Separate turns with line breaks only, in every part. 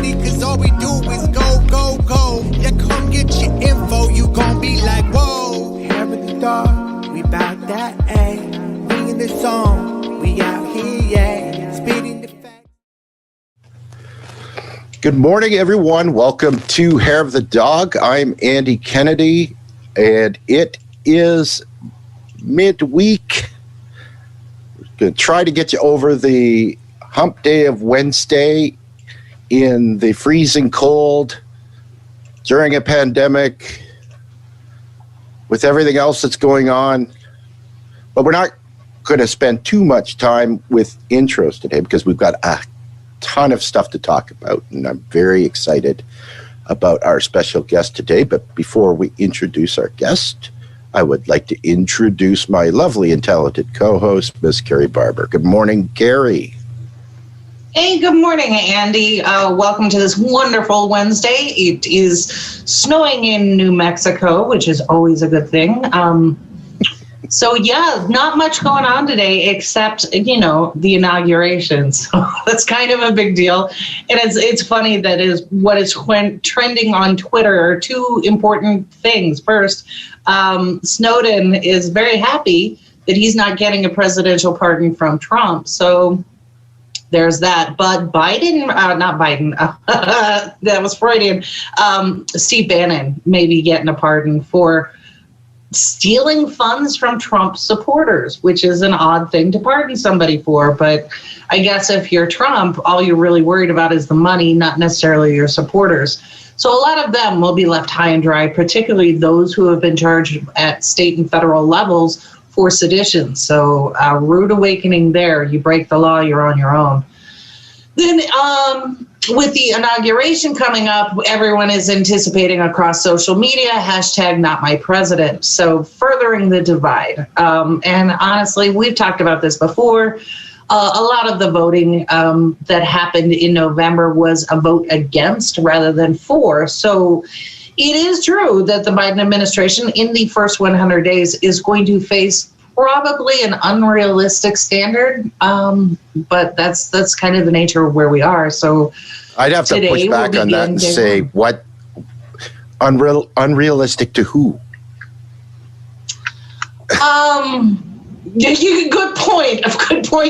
city, cause all we do is go, go, go. Yeah, come get your info, you gon' be like, whoa. Hair in the dark, we bout that, ayy. We in the zone, we out here, yeah. Spitting the facts.
Good morning, everyone. Welcome to Hair of the Dog. I'm Andy Kennedy, and it is midweek. We're going to try to get you over the hump day of Wednesday in the freezing cold during a pandemic with everything else that's going on. But we're not going to spend too much time with intros today because we've got a ton of stuff to talk about, and I'm very excited about our special guest today. But before we introduce our guest, I would like to introduce my lovely and talented co-host, Miss Carrie Barber. Good morning, Carrie.
Hey, good morning, Andy. Welcome to this wonderful Wednesday. It is snowing in New Mexico, which is always a good thing. So yeah, not much going on today except, the inauguration. So that's kind of a big deal. And it's funny that what is trending on Twitter are two important things. First, Snowden is very happy that he's not getting a presidential pardon from Trump. So there's that. But that was Freudian. Steve Bannon may be getting a pardon for stealing funds from Trump supporters, which is an odd thing to pardon somebody for. But I guess if you're Trump, all you're really worried about is the money, not necessarily your supporters. So a lot of them will be left high and dry, particularly those who have been charged at state and federal levels for sedition. So rude awakening there. You break the law, you're on your own. Then with the inauguration coming up, everyone is anticipating across social media, #NotMyPresident. So furthering the divide. And honestly, we've talked about this before. A lot of the voting that happened in November was a vote against rather than for. So it is true that the Biden administration in the first 100 days is going to face probably an unrealistic standard, but that's kind of the nature of where we are. So
I'd have to push back on that and say, what unrealistic to who? Good
point,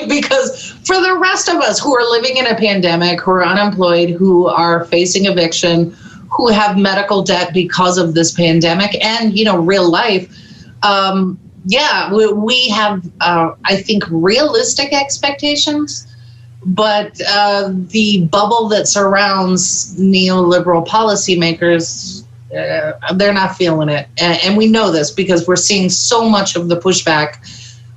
because for the rest of us who are living in a pandemic, who are unemployed, who are facing eviction, who have medical debt because of this pandemic and, real life, we have, I think, realistic expectations, but the bubble that surrounds neoliberal policymakers, they're not feeling it. And we know this because we're seeing so much of the pushback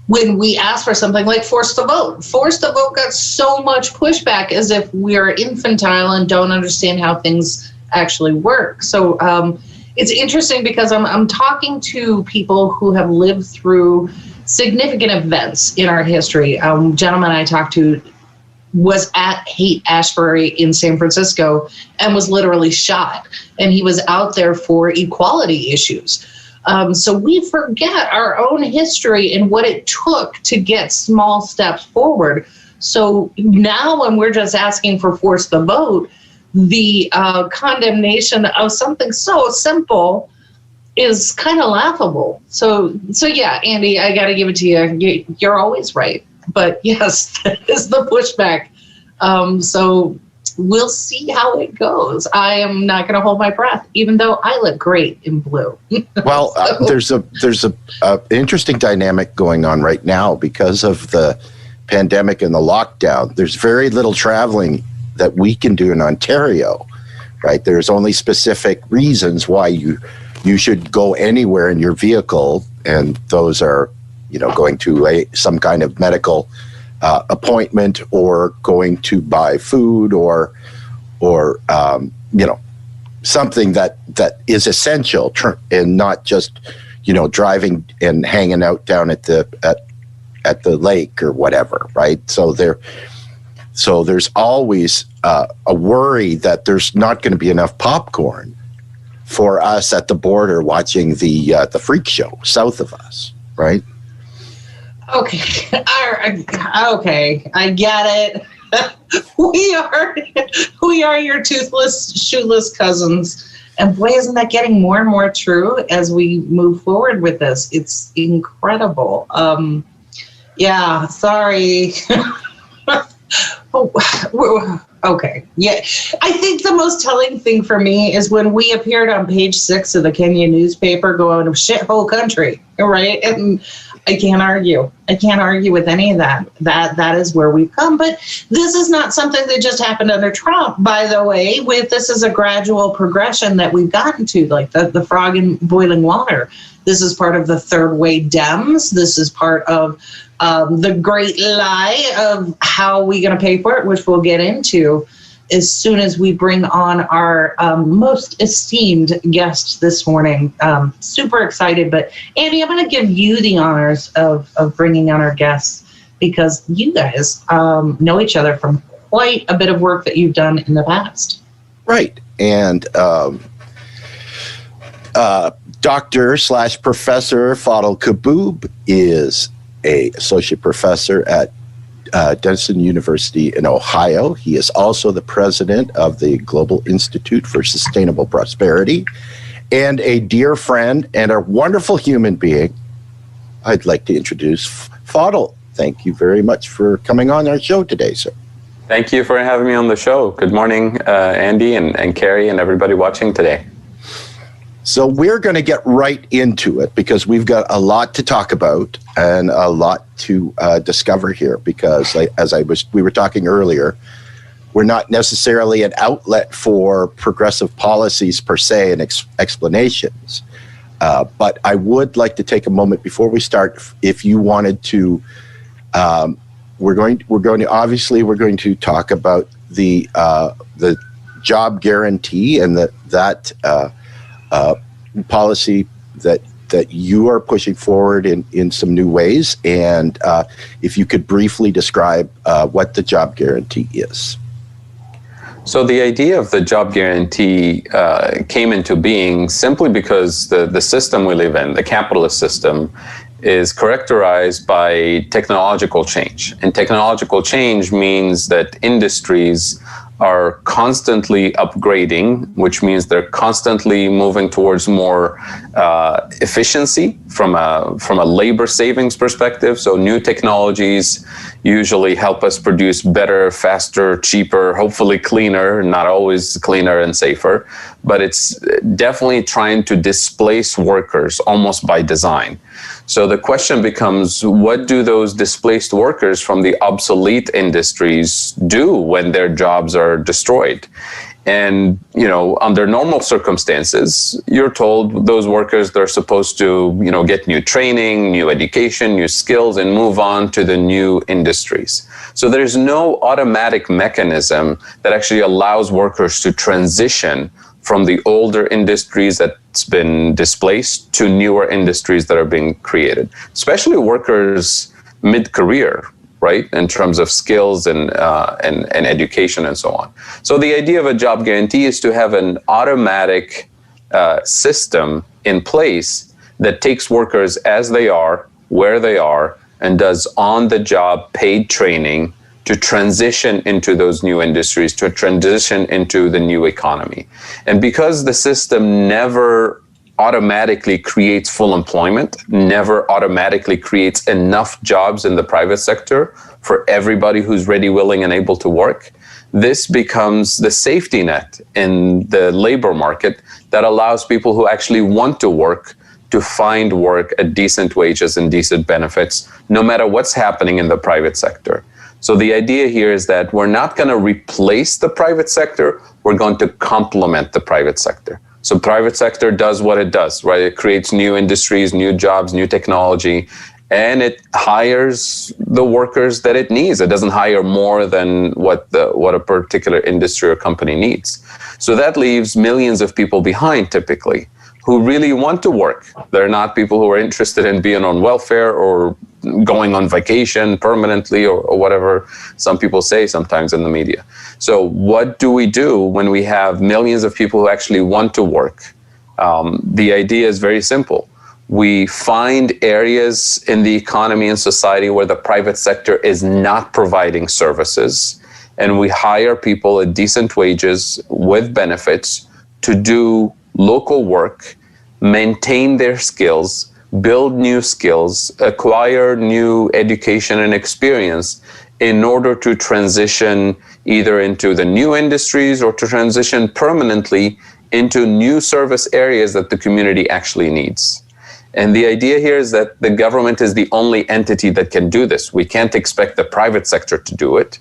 when we ask for something like force the vote. Force the vote got so much pushback as if we are infantile and don't understand how things actually work. So it's interesting because I'm talking to people who have lived through significant events in our history. Gentleman I talked to was at Haight-Ashbury in San Francisco and was literally shot. And he was out there for equality issues. So we forget our own history and what it took to get small steps forward. So now when we're just asking for force the vote, the condemnation of something so simple is kind of laughable. So yeah, Andy, I got to give it to you. You're always right. But yes, that is the pushback. So we'll see how it goes. I am not going to hold my breath, even though I look great in blue.
Well, there's a interesting dynamic going on right now because of the pandemic and the lockdown. There's very little traveling that we can do in Ontario, right? There's only specific reasons why you should go anywhere in your vehicle, and those are, going to some kind of medical appointment or going to buy food or something that is essential and not just, driving and hanging out down at the lake or whatever, right? So there's always a worry that there's not going to be enough popcorn for us at the border watching the freak show south of us, right?
Okay, I get it. we are your toothless, shoeless cousins. And boy, isn't that getting more and more true as we move forward with this? It's incredible. Yeah, sorry. Okay. Yeah. I think the most telling thing for me is when we appeared on page 6 of the Kenya newspaper going, shithole country, right? And I can't argue. I can't argue with any of that. That is where we've come. But this is not something that just happened under Trump, by the way. This is a gradual progression that we've gotten to, like the frog in boiling water. This is part of the third way Dems. This is part of the great lie of how we're going to pay for it, which we'll get into as soon as we bring on our most esteemed guest this morning. Super excited. But Andy, I'm going to give you the honors of bringing on our guests because you guys know each other from quite a bit of work that you've done in the past.
Right. And Dr./Professor Fadhel Kaboub is an associate professor at Denison University in Ohio. He is also the president of the Global Institute for Sustainable Prosperity and a dear friend and a wonderful human being. I'd like to introduce Fadhel. Thank you very much for coming on our show today, sir.
Thank you for having me on the show. Good morning, Andy and Carrie and everybody watching today.
So we're going to get right into it because we've got a lot to talk about and a lot to discover here because we were talking earlier, we're not necessarily an outlet for progressive policies per se and explanations. But I would like to take a moment before we start, if you wanted to, we're going to talk about the job guarantee and that policy that you are pushing forward in some new ways, and if you could briefly describe what the job guarantee is.
So the idea of the job guarantee came into being simply because the system we live in, the capitalist system, is characterized by technological change. And technological change means that industries are constantly upgrading, which means they're constantly moving towards more efficiency from a labor savings perspective. So new technologies usually help us produce better, faster, cheaper, hopefully cleaner, not always cleaner and safer, but it's definitely trying to displace workers almost by design. So the question becomes, what do those displaced workers from the obsolete industries do when their jobs are destroyed? And, under normal circumstances, you're told those workers, they're supposed to, get new training, new education, new skills, and move on to the new industries. So there's no automatic mechanism that actually allows workers to transition from the older industries that's been displaced to newer industries that are being created, especially workers mid-career, right, in terms of skills and education and so on. So the idea of a job guarantee is to have an automatic system in place that takes workers as they are, where they are, and does on-the-job paid training to transition into those new industries, to transition into the new economy. And because the system never automatically creates full employment, never automatically creates enough jobs in the private sector for everybody who's ready, willing, and able to work, this becomes the safety net in the labor market that allows people who actually want to work to find work at decent wages and decent benefits, no matter what's happening in the private sector. So the idea here is that we're not going to replace the private sector, we're going to complement the private sector. So private sector does what it does, right? It creates new industries, new jobs, new technology, and it hires the workers that it needs. It doesn't hire more than what a particular industry or company needs. So that leaves millions of people behind typically who really want to work. They're not people who are interested in being on welfare or going on vacation permanently or whatever some people say sometimes in the media. So what do we do when we have millions of people who actually want to work? The idea is very simple. We find areas in the economy and society where the private sector is not providing services, and we hire people at decent wages with benefits to do local work, maintain their skills, build new skills, acquire new education and experience in order to transition either into the new industries or to transition permanently into new service areas that the community actually needs. And the idea here is that the government is the only entity that can do this. We can't expect the private sector to do it.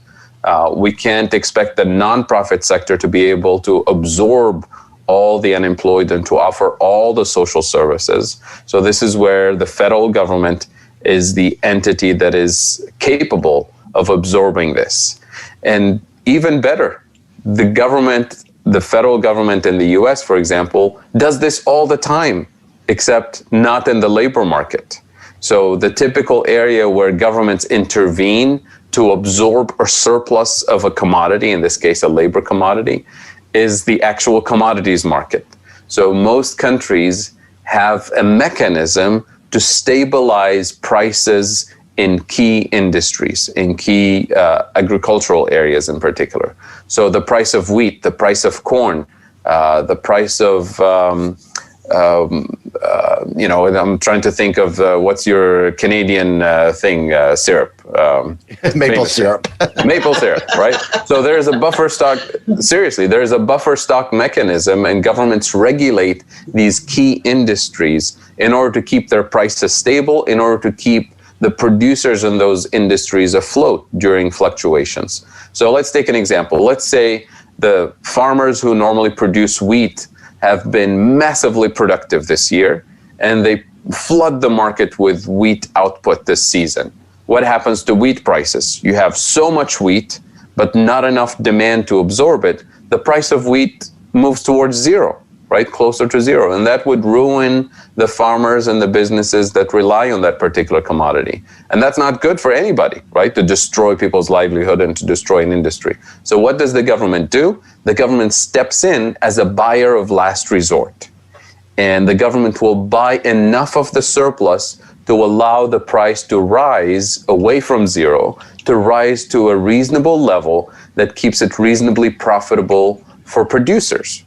We can't expect the nonprofit sector to be able to absorb all the unemployed and to offer all the social services. So this is where the federal government is the entity that is capable of absorbing this. And even better, the federal government in the US, for example, does this all the time, except not in the labor market. So the typical area where governments intervene to absorb a surplus of a commodity, in this case, a labor commodity, is the actual commodities market. So most countries have a mechanism to stabilize prices in key industries, in key agricultural areas in particular. So the price of wheat, the price of corn, the price of, I'm trying to think of what's your Canadian thing, syrup?
Maple syrup.
Maple syrup, right? So there's a buffer stock, seriously, there's a buffer stock mechanism, and governments regulate these key industries in order to keep their prices stable, in order to keep the producers in those industries afloat during fluctuations. So let's take an example. Let's say the farmers who normally produce wheat have been massively productive this year, and they flood the market with wheat output this season. What happens to wheat prices? You have so much wheat, but not enough demand to absorb it. The price of wheat moves towards zero, right? Closer to zero. And that would ruin the farmers and the businesses that rely on that particular commodity. And that's not good for anybody, right? To destroy people's livelihood and to destroy an industry. So what does the government do? The government steps in as a buyer of last resort. And the government will buy enough of the surplus to allow the price to rise away from zero, to rise to a reasonable level that keeps it reasonably profitable for producers.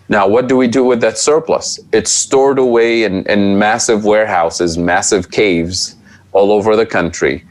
Now, what do we do with that surplus? It's stored away in massive warehouses, massive caves all over the country.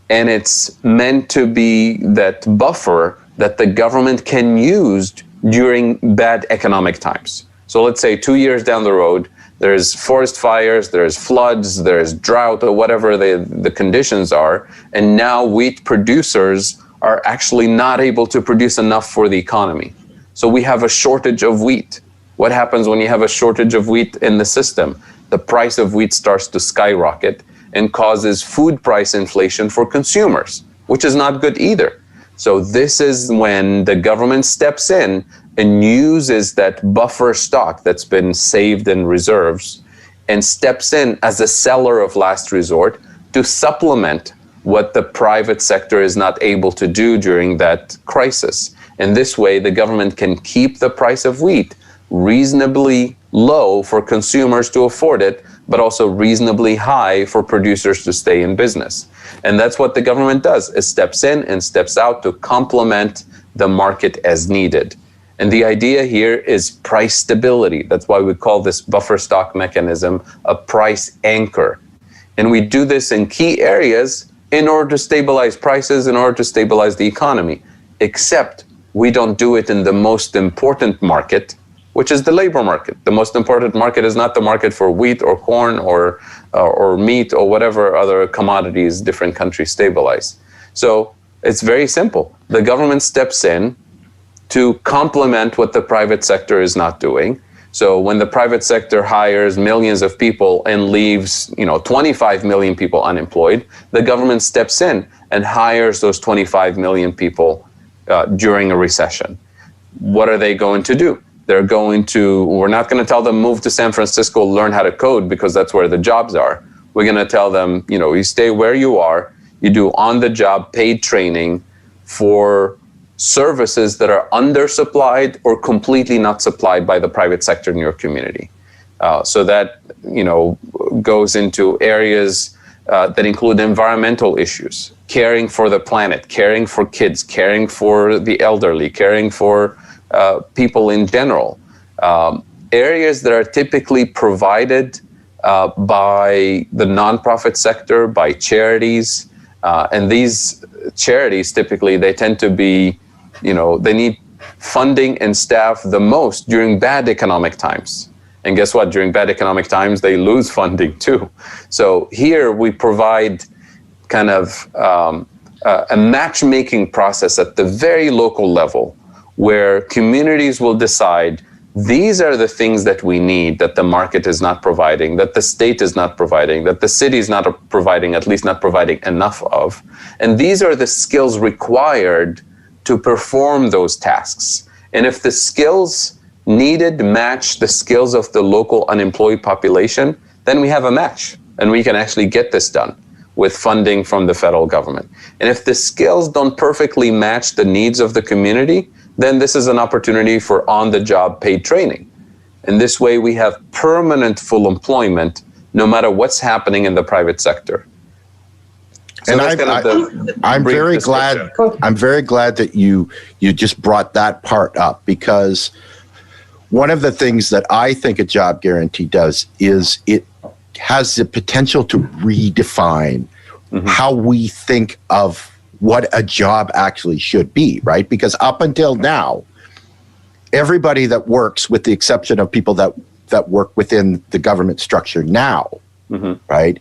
And it's meant to be that buffer that the government can use during bad economic times. So let's say 2 years down the road, there's forest fires, there's floods, there's drought, or whatever the conditions are. And now wheat producers are actually not able to produce enough for the economy. So we have a shortage of wheat. What happens when you have a shortage of wheat in the system? The price of wheat starts to skyrocket and causes food price inflation for consumers, which is not good either. So this is when the government steps in and uses that buffer stock that's been saved in reserves and steps in as a seller of last resort to supplement what the private sector is not able to do during that crisis. And this way, the government can keep the price of wheat reasonably low for consumers to afford it, but also reasonably high for producers to stay in business. And that's what the government does. It steps in and steps out to complement the market as needed. And the idea here is price stability. That's why we call this buffer stock mechanism a price anchor. And we do this in key areas in order to stabilize prices, in order to stabilize the economy, except we don't do it in the most important market, which is the labor market. The most important market is not the market for wheat or corn or meat or whatever other commodities different countries stabilize. So it's very simple. The government steps in to complement what the private sector is not doing. So when the private sector hires millions of people and leaves 25 million people unemployed, the government steps in and hires those 25 million people during a recession. What are they going to do? We're not going to tell them move to San Francisco, learn how to code, because that's where the jobs are. We're going to tell them, you stay where you are, you do on-the-job paid training for services that are undersupplied or completely not supplied by the private sector in your community. So that, goes into areas that include environmental issues, caring for the planet, caring for kids, caring for the elderly, caring for people in general. Areas that are typically provided by the nonprofit sector, by charities, and these charities typically, they tend to be, they need funding and staff the most during bad economic times. And guess what? During bad economic times, they lose funding too. So here we provide kind of a matchmaking process at the very local level where communities will decide these are the things that we need that the market is not providing, that the state is not providing, that the city is not providing, at least not providing enough of. And these are the skills required to perform those tasks. And if the skills needed match the skills of the local unemployed population, then we have a match and we can actually get this done with funding from the federal government. And if the skills don't perfectly match the needs of the community, then this is an opportunity for on-the-job paid training. And this way we have permanent full employment no matter what's happening in the private sector. So
and I'm very glad that you just brought that part up, because one of the things that I think a job guarantee does is it has the potential to redefine how we think of what a job actually should be, right? Because up until now, everybody that works, with the exception of people that work within the government structure now, right,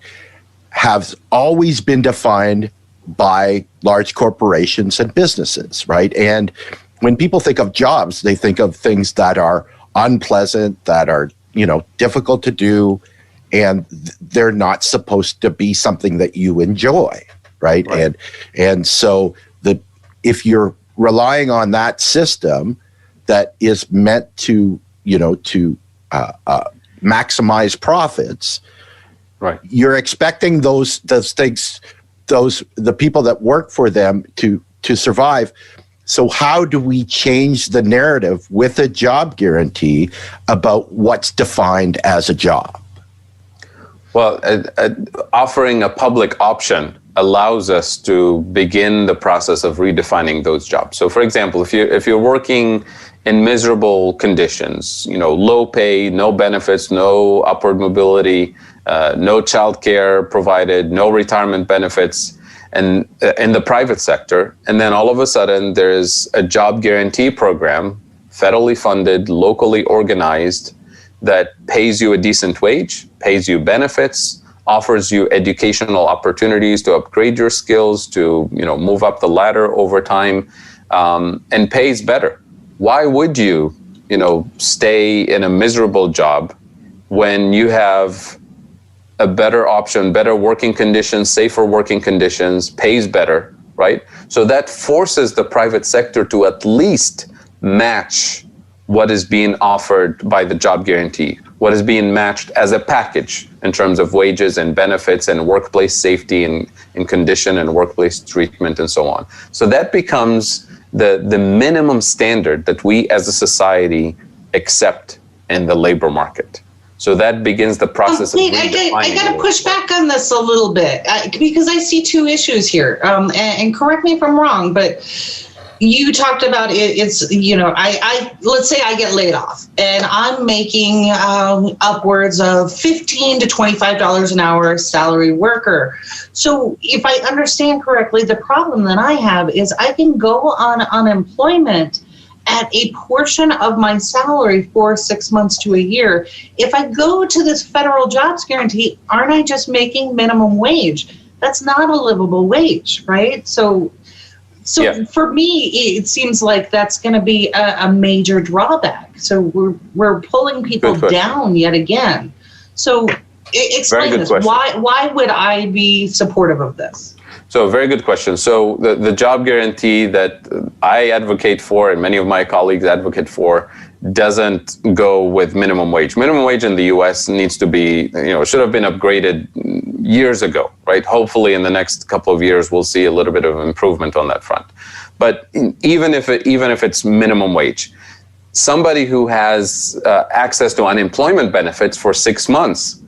have always been defined by large corporations and businesses, right? And when people think of jobs, they think of things that are unpleasant, that are, difficult to do, and they're not supposed to be something that you enjoy, right? And so if you're relying on that system that is meant to maximize profits, right, you're expecting those things, the people that work for them to survive. So how do we change the narrative with a job guarantee about what's defined as a job?
Well, offering a public option allows us to begin the process of redefining those jobs. So, for example, if you're working in miserable conditions, low pay, no benefits, no upward mobility, no childcare provided, no retirement benefits, and in the private sector, and then all of a sudden there's a job guarantee program, federally funded, locally organized, that pays you a decent wage, pays you benefits, offers you educational opportunities to upgrade your skills, to move up the ladder over time, and pays better. Why would you stay in a miserable job when you have a better option, better working conditions, safer working conditions, pays better, right? So that forces the private sector to at least match what is being offered by the job guarantee, what is being matched as a package in terms of wages and benefits and workplace safety and condition and workplace treatment and so on. So that becomes the minimum standard that we as a society accept in the labor market. So that begins the process of redefining.
I got to push back on this a little bit because I see two issues here. And correct me if I'm wrong, but you talked about it's I let's say I get laid off and I'm making upwards of $15 to $25 an hour salary worker. So if I understand correctly, the problem that I have is I can go on unemployment at a portion of my salary for 6 months to a year. If I go to this federal jobs guarantee, aren't I just making minimum wage? That's not a livable wage, right? So yeah. For me, it seems like that's going to be a major drawback. So we're pulling people down yet again. So explain this. Why would I be supportive of this?
So very good question. So the job guarantee that I advocate for and many of my colleagues advocate for doesn't go with minimum wage. Minimum wage in the U.S. needs to be, should have been upgraded years ago, right? Hopefully in the next couple of years, we'll see a little bit of improvement on that front. But even if it's minimum wage, somebody who has access to unemployment benefits for 6 months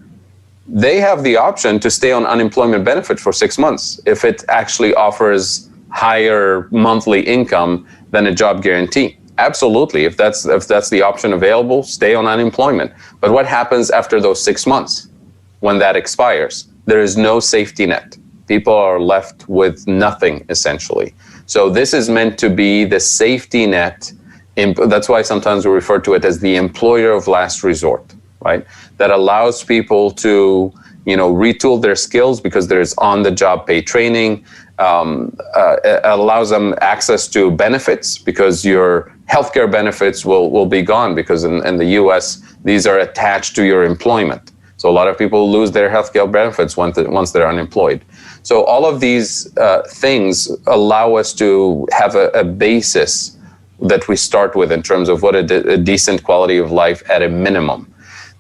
they have the option to stay on unemployment benefit for 6 months if it actually offers higher monthly income than a job guarantee. Absolutely. If that's the option available, stay on unemployment. But what happens after those 6 months when that expires? There is no safety net. People are left with nothing, essentially. So this is meant to be the safety net. That's why sometimes we refer to it as the employer of last resort, right? That allows people to, retool their skills because there's on-the-job paid training. It allows them access to benefits because your healthcare benefits will be gone because in the U.S. these are attached to your employment. So a lot of people lose their healthcare benefits once they're unemployed. So all of these things allow us to have a basis that we start with in terms of what a decent quality of life at a minimum.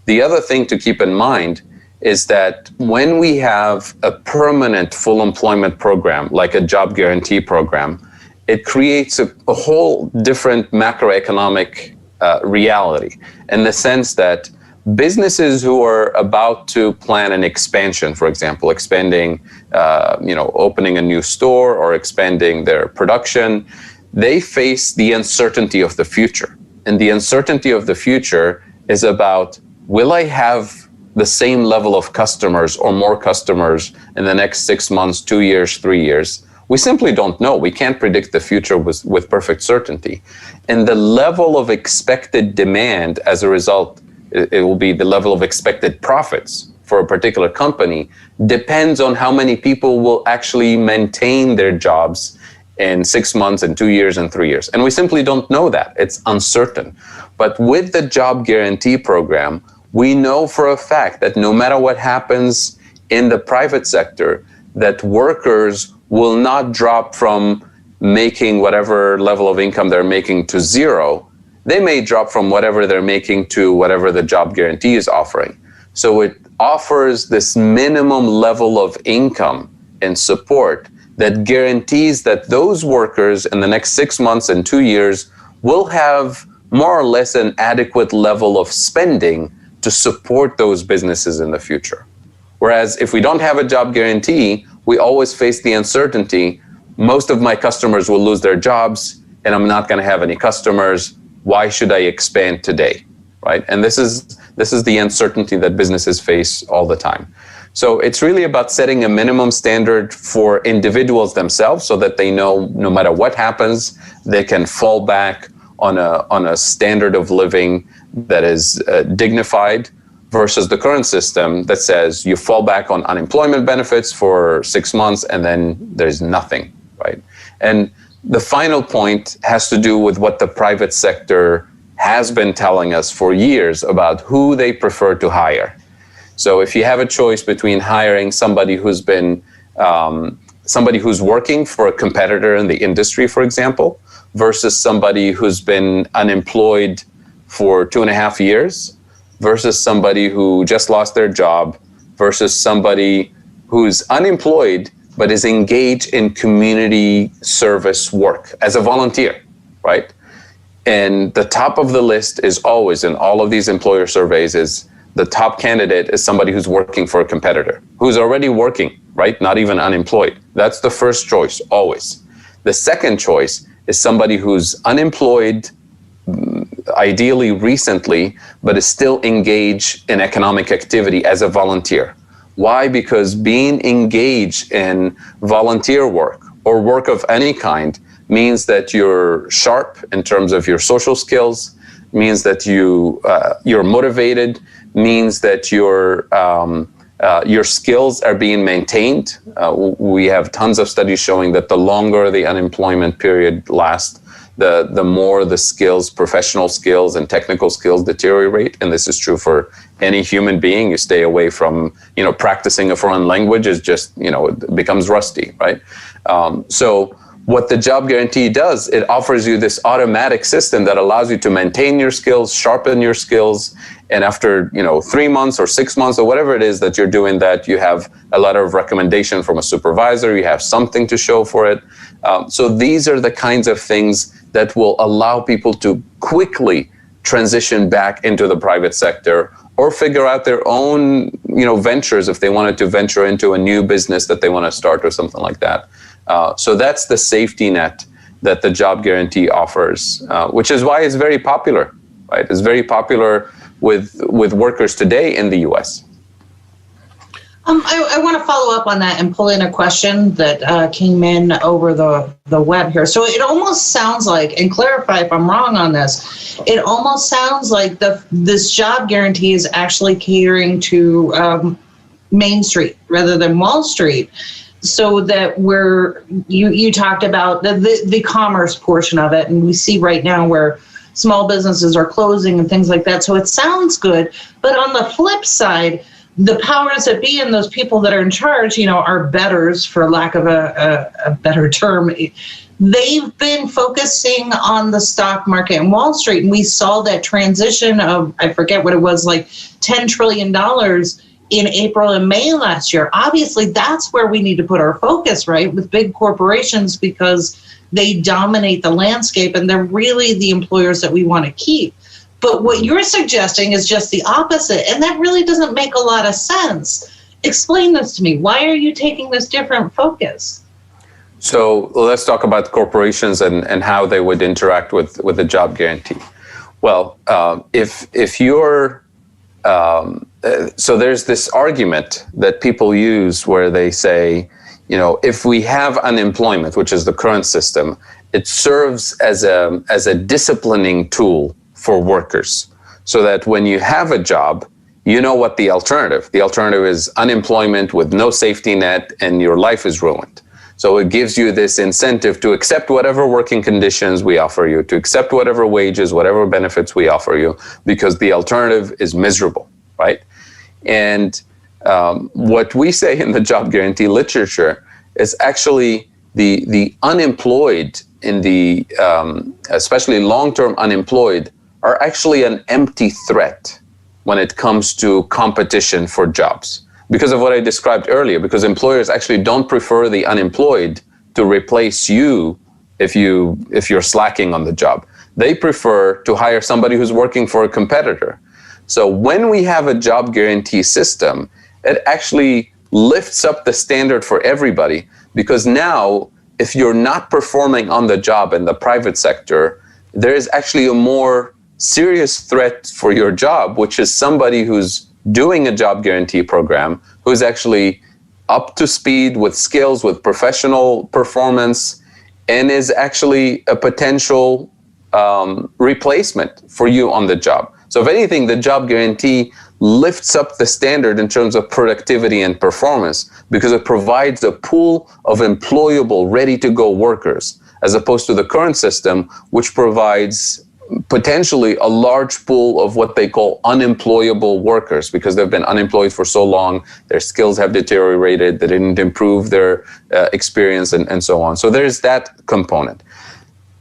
The other thing to keep in mind is that when we have a permanent full employment program, like a job guarantee program, it creates a whole different macroeconomic reality in the sense that businesses who are about to plan an expansion, for example, expanding, opening a new store or expanding their production, they face the uncertainty of the future. And the uncertainty of the future is about, will I have the same level of customers or more customers in the next 6 months, 2 years, 3 years? We simply don't know. We can't predict the future with perfect certainty. And the level of expected demand as a result, it will be the level of expected profits for a particular company, depends on how many people will actually maintain their jobs in 6 months and 2 years and 3 years. And we simply don't know that. It's uncertain. But with the job guarantee program, we know for a fact that no matter what happens in the private sector, that workers will not drop from making whatever level of income they're making to zero. They may drop from whatever they're making to whatever the job guarantee is offering. So it offers this minimum level of income and support that guarantees that those workers in the next 6 months and 2 years will have more or less an adequate level of spending to support those businesses in the future. Whereas if we don't have a job guarantee, we always face the uncertainty. Most of my customers will lose their jobs and I'm not going to have any customers. Why should I expand today, right? And this is the uncertainty that businesses face all the time. So it's really about setting a minimum standard for individuals themselves so that they know no matter what happens, they can fall back on a standard of living that is dignified versus the current system that says you fall back on unemployment benefits for 6 months and then there's nothing, right? And the final point has to do with what the private sector has been telling us for years about who they prefer to hire. So if you have a choice between hiring somebody who's been somebody who's working for a competitor in the industry, for example, versus somebody who's been unemployed for 2.5 years, versus somebody who just lost their job, versus somebody who's unemployed but is engaged in community service work as a volunteer, right? And the top of the list is always, in all of these employer surveys, is the top candidate is somebody who's working for a competitor, who's already working, right? Not even unemployed. That's the first choice, always. The second choice is somebody who's unemployed, ideally recently, but is still engaged in economic activity as a volunteer. Why? Because being engaged in volunteer work or work of any kind means that you're sharp in terms of your social skills, means that you're motivated, means that your skills are being maintained. We have tons of studies showing that the longer the unemployment period lasts, the more the skills, professional skills and technical skills deteriorate. And this is true for any human being. You stay away from, practicing a foreign language is just, it becomes rusty, right? So what the job guarantee does, it offers you this automatic system that allows you to maintain your skills, sharpen your skills. And after, 3 months or 6 months or whatever it is that you're doing that, you have a letter of recommendation from a supervisor, you have something to show for it. So these are the kinds of things that will allow people to quickly transition back into the private sector or figure out their own, ventures if they wanted to venture into a new business that they want to start or something like that. So that's the safety net that the job guarantee offers, which is why it's very popular, right? It's very popular with workers today in the U.S.
I want to follow up on that and pull in a question that came in over the web here. So it almost sounds like, and clarify if I'm wrong on this, it almost sounds like this job guarantee is actually catering to Main Street rather than Wall Street. So that you talked about the commerce portion of it, and we see right now where small businesses are closing and things like that. So it sounds good, but on the flip side, the powers that be and those people that are in charge, are betters, for lack of a better term. They've been focusing on the stock market and Wall Street, and we saw that transition of, I forget what it was, like $10 trillion in April and May last year. Obviously, that's where we need to put our focus, right, with big corporations, because they dominate the landscape and they're really the employers that we want to keep. But what you're suggesting is just the opposite, and that really doesn't make a lot of sense. Explain this to me. Why are you taking this different focus?
So let's talk about corporations and how they would interact with the job guarantee. Well, if you're so there's this argument that people use where they say, if we have unemployment, which is the current system, it serves as a disciplining tool for workers, so that when you have a job, you know what the alternative is: unemployment with no safety net, and your life is ruined. So it gives you this incentive to accept whatever working conditions we offer you, to accept whatever wages, whatever benefits we offer you, because the alternative is miserable, right? And what we say in the job guarantee literature is actually the unemployed, in the especially long-term unemployed, are actually an empty threat when it comes to competition for jobs, because of what I described earlier, because employers actually don't prefer the unemployed to replace you if you're slacking on the job. They prefer to hire somebody who's working for a competitor. So when we have a job guarantee system, it actually lifts up the standard for everybody, because now if you're not performing on the job in the private sector, there is actually a more serious threat for your job, which is somebody who's doing a job guarantee program, who's actually up to speed with skills, with professional performance, and is actually a potential replacement for you on the job. So if anything, the job guarantee lifts up the standard in terms of productivity and performance, because it provides a pool of employable, ready-to-go workers, as opposed to the current system, which provides potentially a large pool of what they call unemployable workers, because they've been unemployed for so long, their skills have deteriorated, they didn't improve their experience, and so on. So there's that component.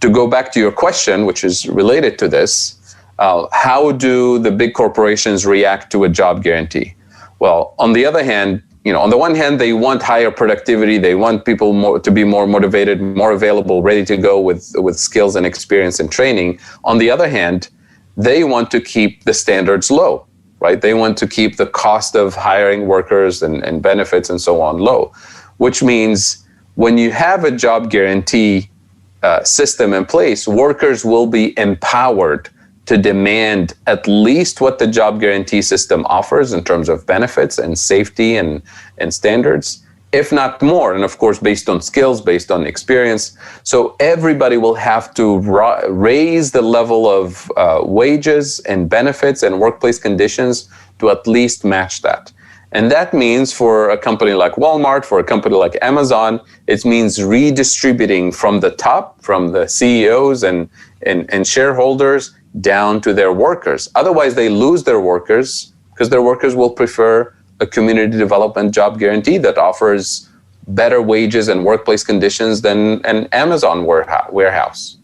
To go back to your question, which is related to this, how do the big corporations react to a job guarantee? Well, on the other hand, on the one hand, they want higher productivity. They want people to be more motivated, more available, ready to go with skills and experience and training. On the other hand, they want to keep the standards low, right? They want to keep the cost of hiring workers and benefits and so on low, which means when you have a job guarantee system in place, workers will be empowered to demand at least what the job guarantee system offers in terms of benefits and safety and standards, if not more. And of course, based on skills, based on experience. So everybody will have to raise the level of wages and benefits and workplace conditions to at least match that. And that means for a company like Walmart, for a company like Amazon, it means redistributing from the top, from the CEOs and shareholders, down to their workers. Otherwise, they lose their workers, because their workers will prefer a community development job guarantee that offers better wages and workplace conditions than an Amazon warehouse.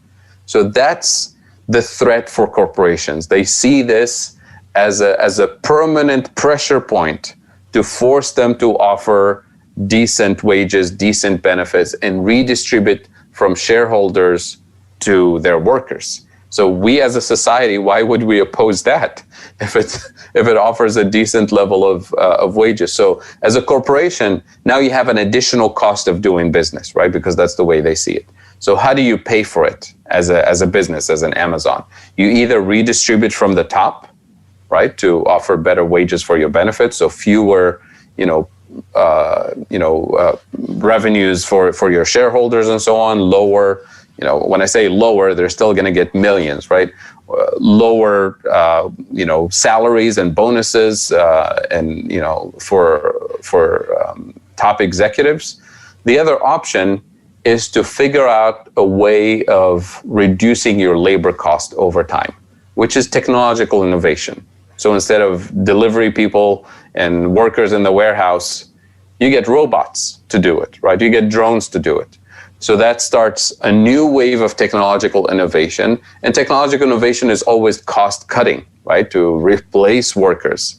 So that's the threat for corporations. They see this as a permanent pressure point to force them to offer decent wages, decent benefits, and redistribute from shareholders to their workers. So we as a society, why would we oppose that if it offers a decent level of wages? So as a corporation, now you have an additional cost of doing business, right? Because that's the way they see it. So how do you pay for it as a business, as an Amazon? You either redistribute from the top, right, to offer better wages for your benefits, so fewer, revenues for your shareholders and so on, lower. When I say lower, they're still going to get millions, right? Lower, salaries and bonuses, and for top executives. The other option is to figure out a way of reducing your labor cost over time, which is technological innovation. So instead of delivery people and workers in the warehouse, you get robots to do it, right? You get drones to do it. So that starts a new wave of technological innovation. And technological innovation is always cost cutting, right? To replace workers.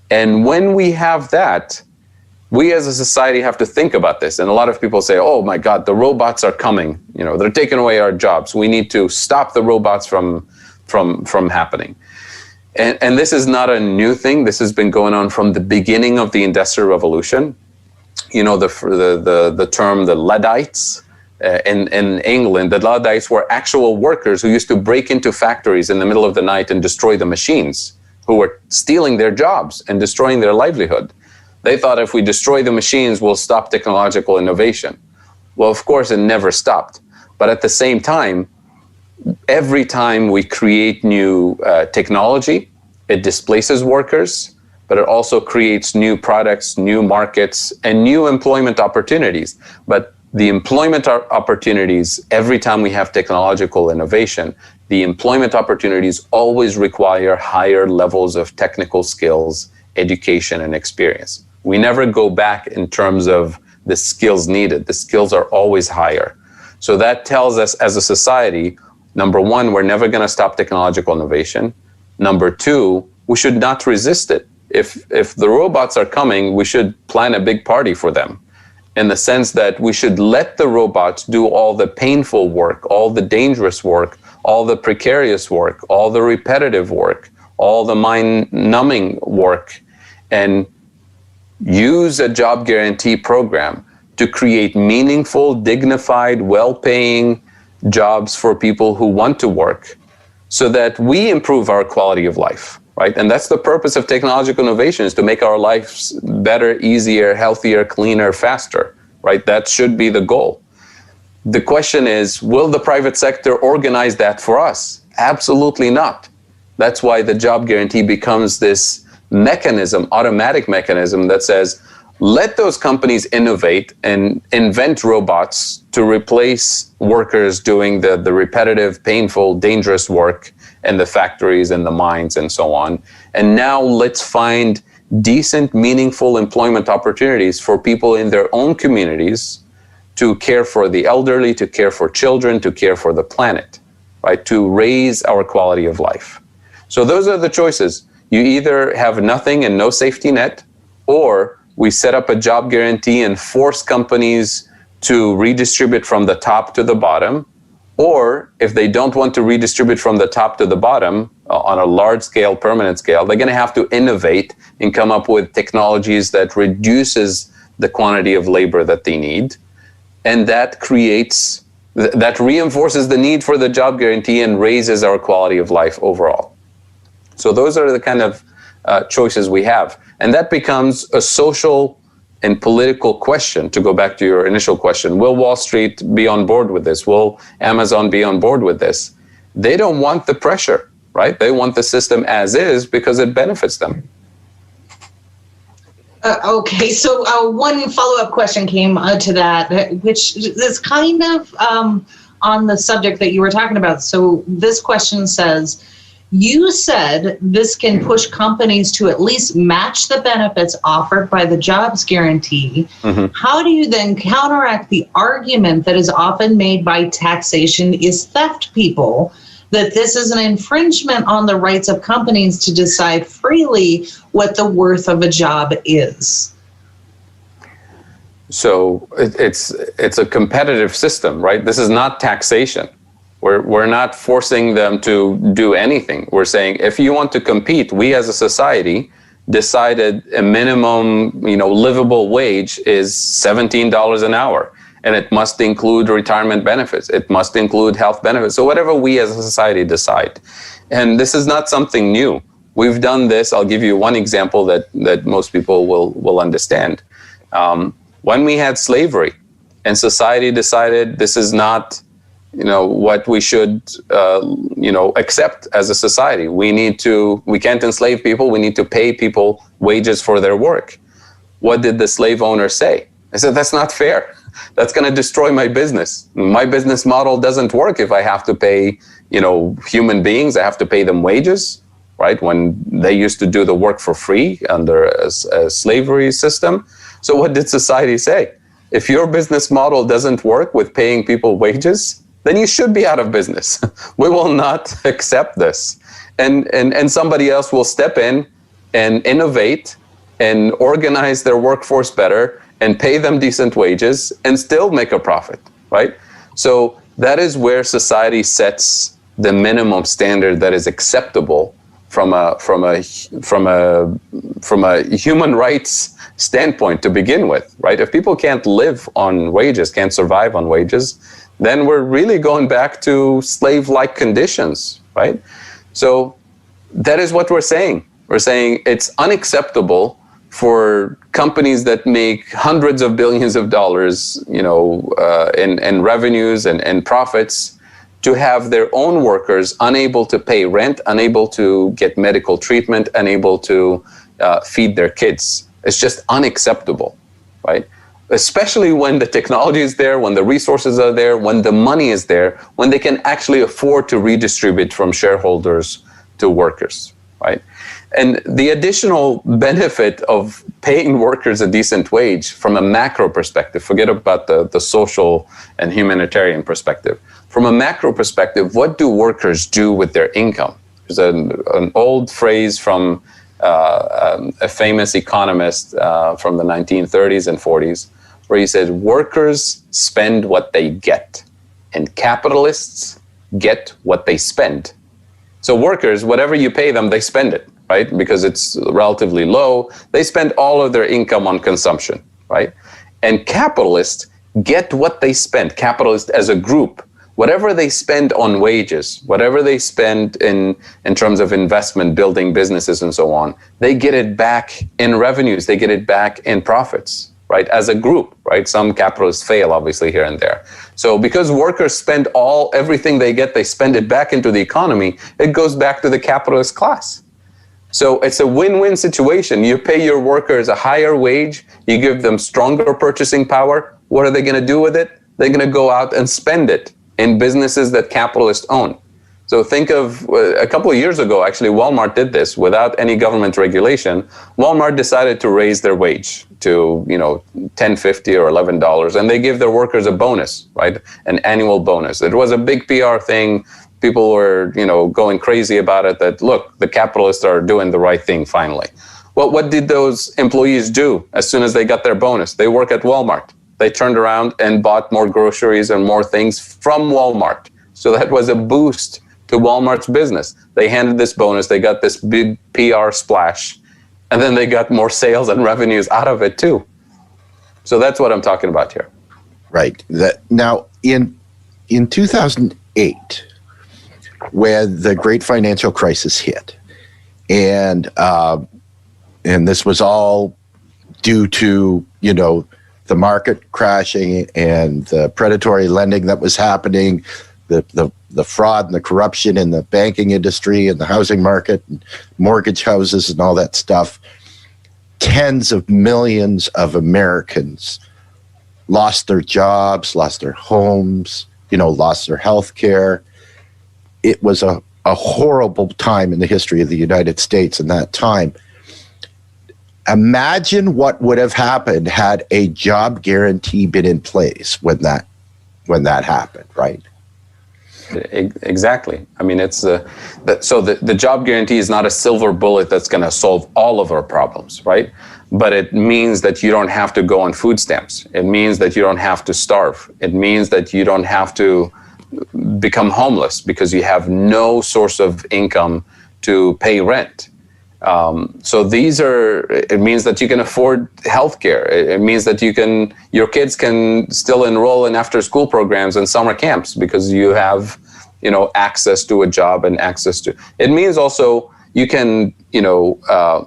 And when we have that, we as a society have to think about this. And a lot of people say, oh my God, the robots are coming. They're taking away our jobs. We need to stop the robots from happening. And this is not a new thing. This has been going on from the beginning of the Industrial Revolution. The term, the Luddites, in England, the Luddites were actual workers who used to break into factories in the middle of the night and destroy the machines, who were stealing their jobs and destroying their livelihood. They thought if we destroy the machines, we'll stop technological innovation. Well, of course, it never stopped. But at the same time, every time we create new technology, it displaces workers, but it also creates new products, new markets, and new employment opportunities. But the employment opportunities, every time we have technological innovation, the employment opportunities always require higher levels of technical skills, education, and experience. We never go back in terms of the skills needed. The skills are always higher. So that tells us as a society, number one, we're never going to stop technological innovation. Number two, we should not resist it. If the robots are coming, we should plan a big party for them, in the sense that we should let the robots do all the painful work, all the dangerous work, all the precarious work, all the repetitive work, all the mind-numbing work, and use a job guarantee program to create meaningful, dignified, well-paying jobs for people who want to work, so that we improve our quality of life, right? And that's the purpose of technological innovation, is to make our lives better, easier, healthier, cleaner, faster, right? That should be the goal. The question is, will the private sector organize that for us? Absolutely not. That's why the job guarantee becomes this mechanism, automatic mechanism that says, let those companies innovate and invent robots to replace workers doing the repetitive, painful, dangerous work in the factories and the mines and so on. And now let's find decent, meaningful employment opportunities for people in their own communities to care for the elderly, to care for children, to care for the planet, right? To raise our quality of life. So those are the choices. You either have nothing and no safety net, or we set up a job guarantee and force companies to redistribute from the top to the bottom. Or if they don't want to redistribute from the top to the bottom on a large scale, permanent scale, they're going to have to innovate and come up with technologies that reduces the quantity of labor that they need. And that reinforces the need for the job guarantee and raises our quality of life overall. So those are the kind of choices we have. And that becomes a social and political question, to go back to your initial question. Will Wall Street be on board with this? Will Amazon be on board with this? They don't want the pressure, right? They want the system as is because it benefits them.
Okay, so one follow-up question came to that, which is kind of on the subject that you were talking about. So this question says, you said this can push companies to at least match the benefits offered by the jobs guarantee. Mm-hmm. How do you then counteract the argument that is often made by taxation is theft people, that this is an infringement on the rights of companies to decide freely what the worth of a job is?
So it's a competitive system, right? This is not taxation. We're not forcing them to do anything. We're saying, if you want to compete, we as a society decided a minimum, livable wage is $17 an hour. And it must include retirement benefits. It must include health benefits. So whatever we as a society decide. And this is not something new. We've done this. I'll give you one example that most people will understand. When we had slavery and society decided this is not, what we should, accept as a society. We can't enslave people. We need to pay people wages for their work. What did the slave owner say? I said, that's not fair. That's going to destroy my business. My business model doesn't work if I have to pay, human beings. I have to pay them wages, right? When they used to do the work for free under a slavery system. So what did society say? If your business model doesn't work with paying people wages, then you should be out of business. We will not accept this. And somebody else will step in and innovate and organize their workforce better and pay them decent wages and still make a profit, right? So that is where society sets the minimum standard that is acceptable from a human rights standpoint to begin with, right? If people can't live on wages, can't survive on wages, then we're really going back to slave-like conditions, right? So that is what we're saying. We're saying it's unacceptable for companies that make hundreds of billions of dollars, in revenues and profits, to have their own workers unable to pay rent, unable to get medical treatment, unable to feed their kids. It's just unacceptable, right? Especially when the technology is there, when the resources are there, when the money is there, when they can actually afford to redistribute from shareholders to workers, right? And the additional benefit of paying workers a decent wage from a macro perspective, forget about the social and humanitarian perspective. From a macro perspective, what do workers do with their income? There's an old phrase from a famous economist from the 1930s and 40s, where he said, workers spend what they get, and capitalists get what they spend. So workers, whatever you pay them, they spend it, right? Because it's relatively low. They spend all of their income on consumption, right? And capitalists get what they spend. Capitalists as a group, whatever they spend on wages, whatever they spend in terms of investment, building businesses and so on, they get it back in revenues. They get it back in profits, right? As a group, right? Some capitalists fail, obviously, here and there. So because workers spend everything they get, they spend it back into the economy, it goes back to the capitalist class. So it's a win-win situation. You pay your workers a higher wage, you give them stronger purchasing power. What are they going to do with it? They're going to go out and spend it in businesses that capitalists own. So think of a couple of years ago, actually, Walmart did this without any government regulation. Walmart decided to raise their wage to, $10.50 or $11, and they give their workers a bonus, right? An annual bonus. It was a big PR thing. People were, going crazy about it, that, look, the capitalists are doing the right thing finally. Well, what did those employees do as soon as they got their bonus? They work at Walmart. They turned around and bought more groceries and more things from Walmart. So that was a boost to Walmart's business. They handed this bonus, they got this big PR splash, and then they got more sales and revenues out of it too. So that's what I'm talking about here.
Right. Now, in 2008, when the great financial crisis hit, and this was all due to, the market crashing and the predatory lending that was happening, the fraud and the corruption in the banking industry and the housing market and mortgage houses and all that stuff, tens of millions of Americans lost their jobs, lost their homes, lost their health care. It was a horrible time in the history of the United States in that time. Imagine what would have happened had a job guarantee been in place when that happened, right?
Exactly. I mean, it's so the job guarantee is not a silver bullet that's going to solve all of our problems, right? But it means that you don't have to go on food stamps. It means that you don't have to starve. It means that you don't have to become homeless because you have no source of income to pay rent. So it means that you can afford healthcare. It means that your kids can still enroll in after-school programs and summer camps because you have, access to a job and access to. It means also you can,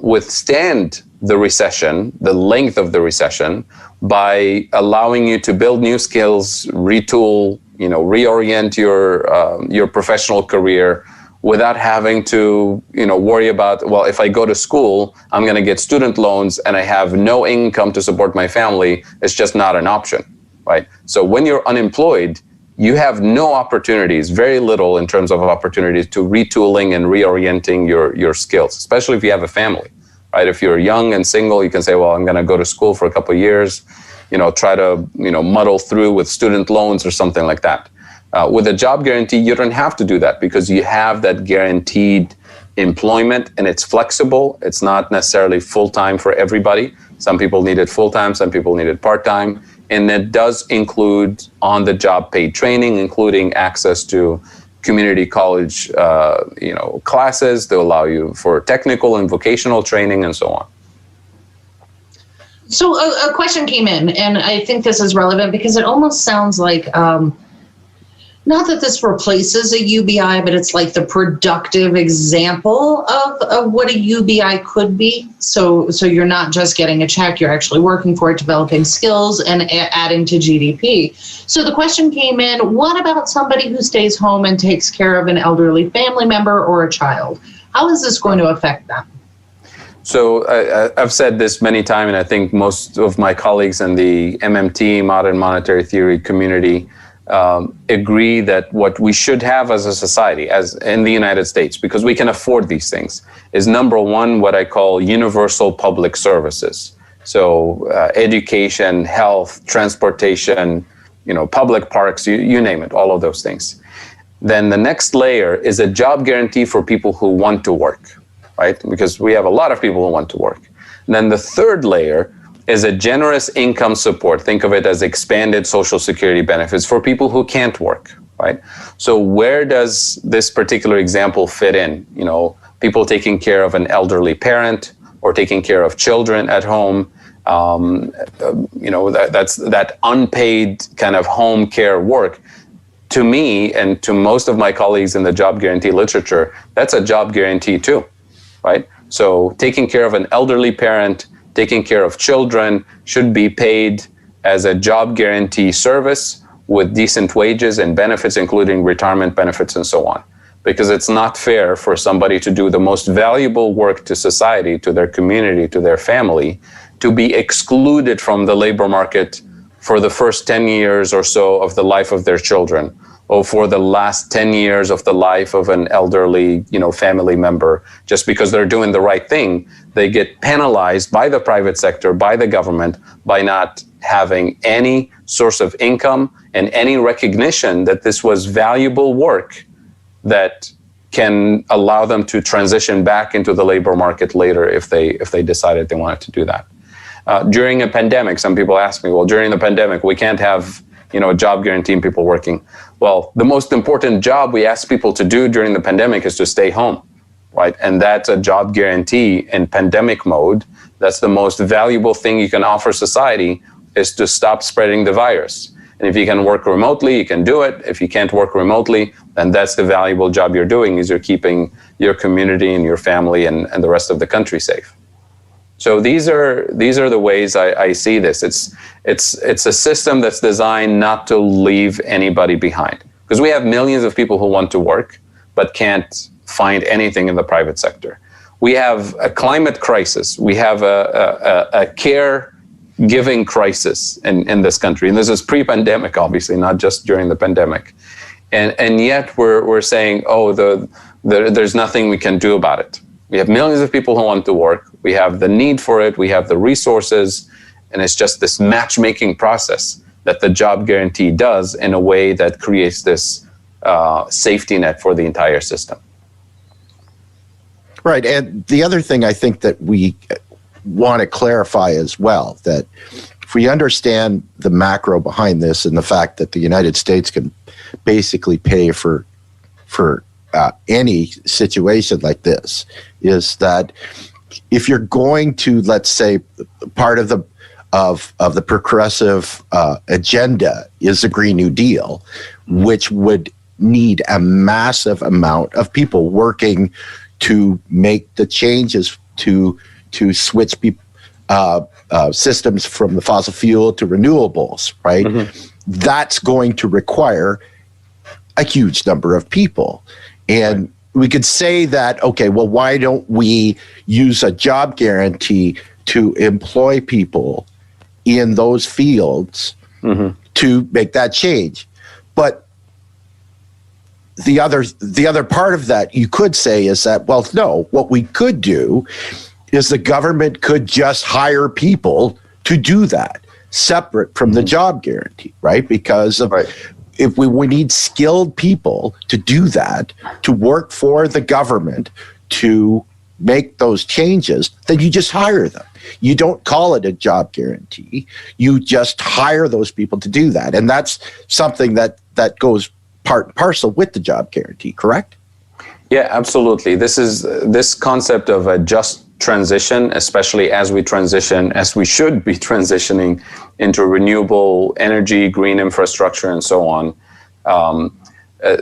withstand the recession, the length of the recession, by allowing you to build new skills, retool, reorient your professional career, without having to, worry about, well, if I go to school, I'm going to get student loans and I have no income to support my family. It's just not an option, right? So when you're unemployed, you have no opportunities, very little in terms of opportunities to retooling and reorienting your skills, especially if you have a family, right? If you're young and single, you can say, well, I'm going to go to school for a couple of years, try to, muddle through with student loans or something like that. With a job guarantee, you don't have to do that because you have that guaranteed employment and it's flexible. It's not necessarily full-time for everybody. Some people need it full-time, some people need it part-time. And it does include on-the-job paid training, including access to community college classes to allow you for technical and vocational training and so on.
So a question came in, and I think this is relevant because it almost sounds like, not that this replaces a UBI, but it's like the productive example of what a UBI could be. So you're not just getting a check, you're actually working for it, developing skills and adding to GDP. So the question came in, what about somebody who stays home and takes care of an elderly family member or a child? How is this going to affect them?
So I've said this many times, and I think most of my colleagues in the MMT, modern monetary theory community, agree that what we should have as a society, as in the United States, because we can afford these things, is number one, what I call universal public services. So education, health, transportation, public parks, you name it, all of those things. Then the next layer is a job guarantee for people who want to work, right? Because we have a lot of people who want to work. And then the third layer is a generous income support. Think of it as expanded Social Security benefits for people who can't work, right? So where does this particular example fit in? People taking care of an elderly parent or taking care of children at home. That's that unpaid kind of home care work. To me and to most of my colleagues in the job guarantee literature, that's a job guarantee too, right? So taking care of an elderly parent, taking care of children should be paid as a job guarantee service with decent wages and benefits, including retirement benefits and so on. Because it's not fair for somebody to do the most valuable work to society, to their community, to their family, to be excluded from the labor market for the first 10 years or so of the life of their children, or for the last 10 years of the life of an elderly, family member. Just because they're doing the right thing, they get penalized by the private sector, by the government, by not having any source of income and any recognition that this was valuable work that can allow them to transition back into the labor market later if they decided they wanted to do that. During a pandemic, some people ask me, well, during the pandemic, we can't have a job guarantee and people working. Well, the most important job we ask people to do during the pandemic is to stay home, right? And that's a job guarantee in pandemic mode. That's the most valuable thing you can offer society, is to stop spreading the virus. And if you can work remotely, you can do it. If you can't work remotely, then that's the valuable job you're doing, is you're keeping your community and your family and the rest of the country safe. So these are the ways I see this. It's a system that's designed not to leave anybody behind, because we have millions of people who want to work but can't find anything in the private sector. We have a climate crisis. We have a care-giving crisis in this country, and this is pre-pandemic, obviously, not just during the pandemic. And yet we're saying, there's nothing we can do about it. We have millions of people who want to work. We have the need for it. We have the resources. And it's just this matchmaking process that the job guarantee does in a way that creates this safety net for the entire system.
Right. And the other thing I think that we want to clarify as well, that if we understand the macro behind this and the fact that the United States can basically pay for any situation like this, is that if you're going to, let's say, part of the progressive agenda is the Green New Deal, which would need a massive amount of people working to make the changes to switch systems from the fossil fuel to renewables, right? Mm-hmm. That's going to require a huge number of people. And we could say that, okay, well, why don't we use a job guarantee to employ people in those fields to make that change? But the other part of that you could say is that, well, no, what we could do is the government could just hire people to do that, separate from the job guarantee, right? Because of, if we need skilled people to do that, to work for the government to make those changes, then you just hire them. You don't call it a job guarantee. You just hire those people to do that. And that's something that goes part and parcel with the job guarantee, correct?
Yeah, absolutely. This concept of a just transition, especially as we should be transitioning into renewable energy, green infrastructure, and so on.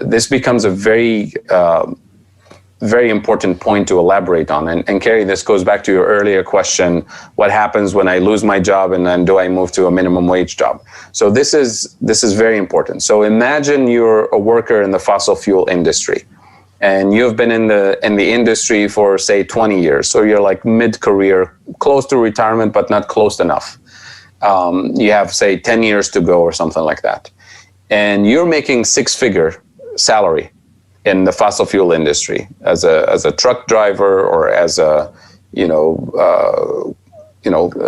This becomes a very, very important point to elaborate on. And Carrie, this goes back to your earlier question, what happens when I lose my job and then do I move to a minimum wage job? So this is very important. So imagine you're a worker in the fossil fuel industry, and you've been in the industry for, say, 20 years. So you're like mid-career, close to retirement, but not close enough. You have, say, 10 years to go or something like that. And you're making six-figure salary in the fossil fuel industry as a truck driver, or as a,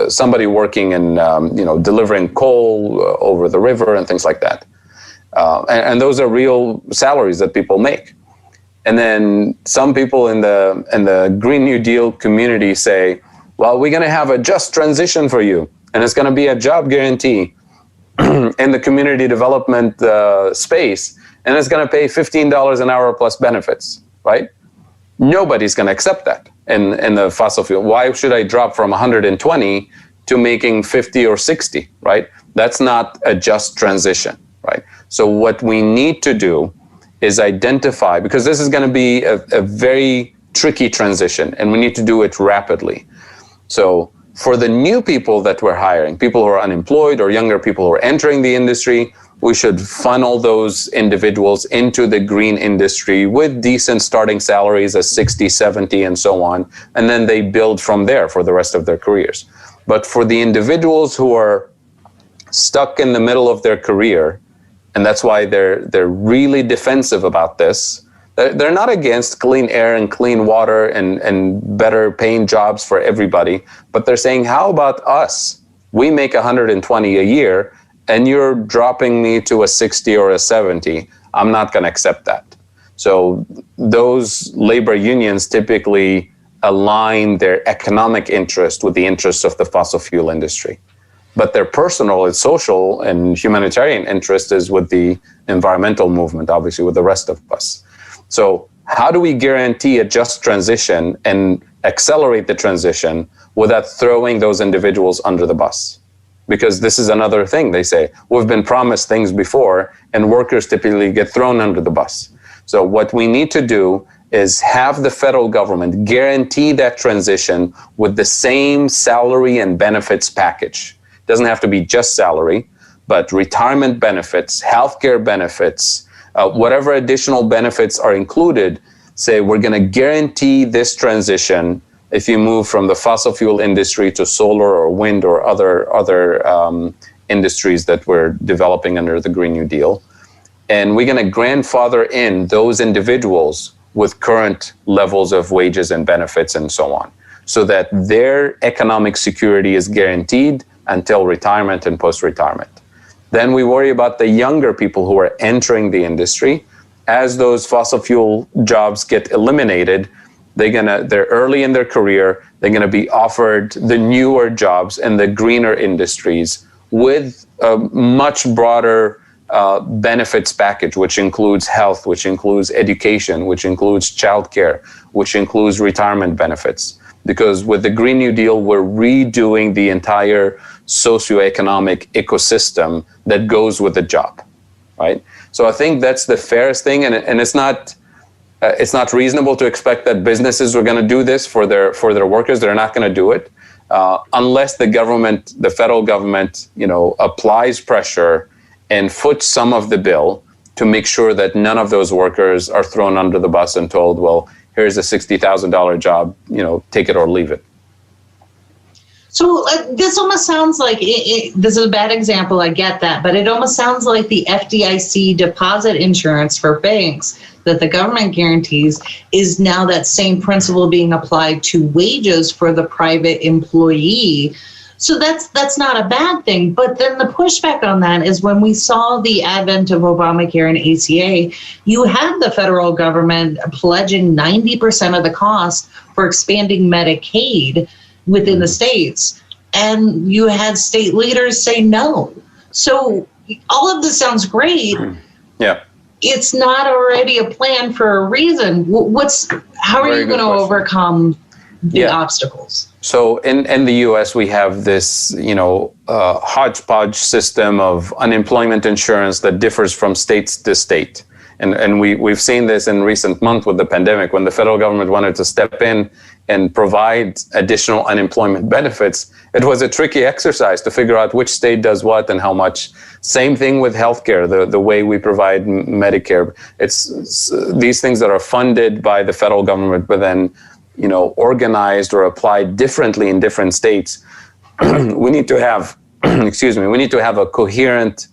somebody working in, delivering coal over the river and things like that. And those are real salaries that people make. And then some people in the Green New Deal community say, well, we're going to have a just transition for you, and it's going to be a job guarantee in the community development space, and it's going to pay $15 an hour plus benefits, right? Nobody's going to accept that in the fossil fuel. Why should I drop from 120 to making 50 or 60, right? That's not a just transition, right? So what we need to do is identify, because this is going to be a very tricky transition, and we need to do it rapidly. So for the new people that we're hiring, people who are unemployed or younger people who are entering the industry, we should funnel those individuals into the green industry with decent starting salaries as 60, 70, and so on. And then they build from there for the rest of their careers. But for the individuals who are stuck in the middle of their career, and that's why they're really defensive about this. They're not against clean air and clean water and better paying jobs for everybody, but they're saying, how about us? We make 120 a year, and you're dropping me to a 60 or a 70. I'm not going to accept that. So those labor unions typically align their economic interest with the interests of the fossil fuel industry. But their personal and social and humanitarian interest is with the environmental movement, obviously, with the rest of us. So how do we guarantee a just transition and accelerate the transition without throwing those individuals under the bus? Because this is another thing they say. We've been promised things before, and workers typically get thrown under the bus. So what we need to do is have the federal government guarantee that transition with the same salary and benefits package. Doesn't have to be just salary, but retirement benefits, healthcare benefits, whatever additional benefits are included. Say we're going to guarantee this transition if you move from the fossil fuel industry to solar or wind or other industries that we're developing under the Green New Deal. And we're going to grandfather in those individuals with current levels of wages and benefits and so on, so that their economic security is guaranteed until retirement and post-retirement. Then we worry about the younger people who are entering the industry. As those fossil fuel jobs get eliminated, they're early in their career, they're gonna be offered the newer jobs in the greener industries with a much broader benefits package, which includes health, which includes education, which includes childcare, which includes retirement benefits. Because with the Green New Deal, we're redoing the entire socioeconomic ecosystem that goes with the job, right? So I think that's the fairest thing, and it's not reasonable to expect that businesses are going to do this for their workers. They're not going to do it unless the federal government, applies pressure and foots some of the bill to make sure that none of those workers are thrown under the bus and told, well, here's a $60,000 job, take it or leave it.
So this almost sounds like, this is a bad example, I get that, but it almost sounds like the FDIC deposit insurance for banks that the government guarantees is now that same principle being applied to wages for the private employee. So that's not a bad thing. But then the pushback on that is when we saw the advent of Obamacare and ACA, you had the federal government pledging 90% of the cost for expanding Medicaid within the states. And you had state leaders say no. So all of this sounds great.
Yeah.
It's not already a plan for a reason. How are you going to overcome the obstacles?
So in the U.S., we have this, hodgepodge system of unemployment insurance that differs from state to state. And we've seen this in recent months with the pandemic, when the federal government wanted to step in and provide additional unemployment benefits. It was a tricky exercise to figure out which state does what and how much. Same thing with healthcare, the way we provide Medicare. It's these things that are funded by the federal government, but then organized or applied differently in different states. We need to have, we need to have a coherent,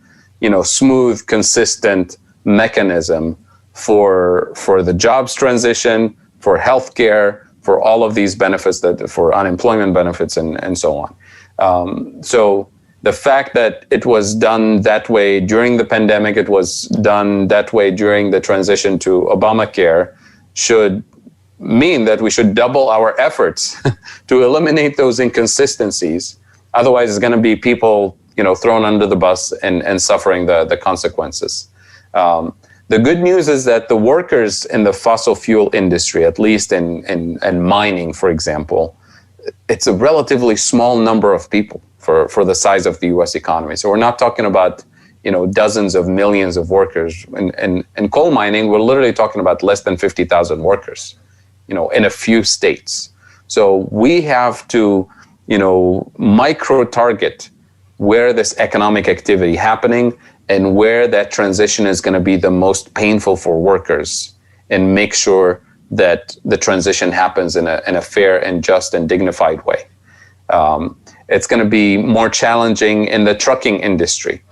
smooth, consistent mechanism for the jobs transition, for healthcare, for all of these benefits, for unemployment benefits and so on. So the fact that it was done that way during the pandemic, it was done that way during the transition to Obamacare, should mean that we should double our efforts to eliminate those inconsistencies. Otherwise, it's going to be people, thrown under the bus and suffering the consequences. The good news is that the workers in the fossil fuel industry, at least in mining, for example, it's a relatively small number of people for the size of the U.S. economy. So we're not talking about dozens of millions of workers. In coal mining, we're literally talking about less than 50,000 workers, in a few states. So we have to, micro-target where this economic activity happening and where that transition is going to be the most painful for workers, and make sure that the transition happens in a fair and just and dignified way. It's going to be more challenging in the trucking industry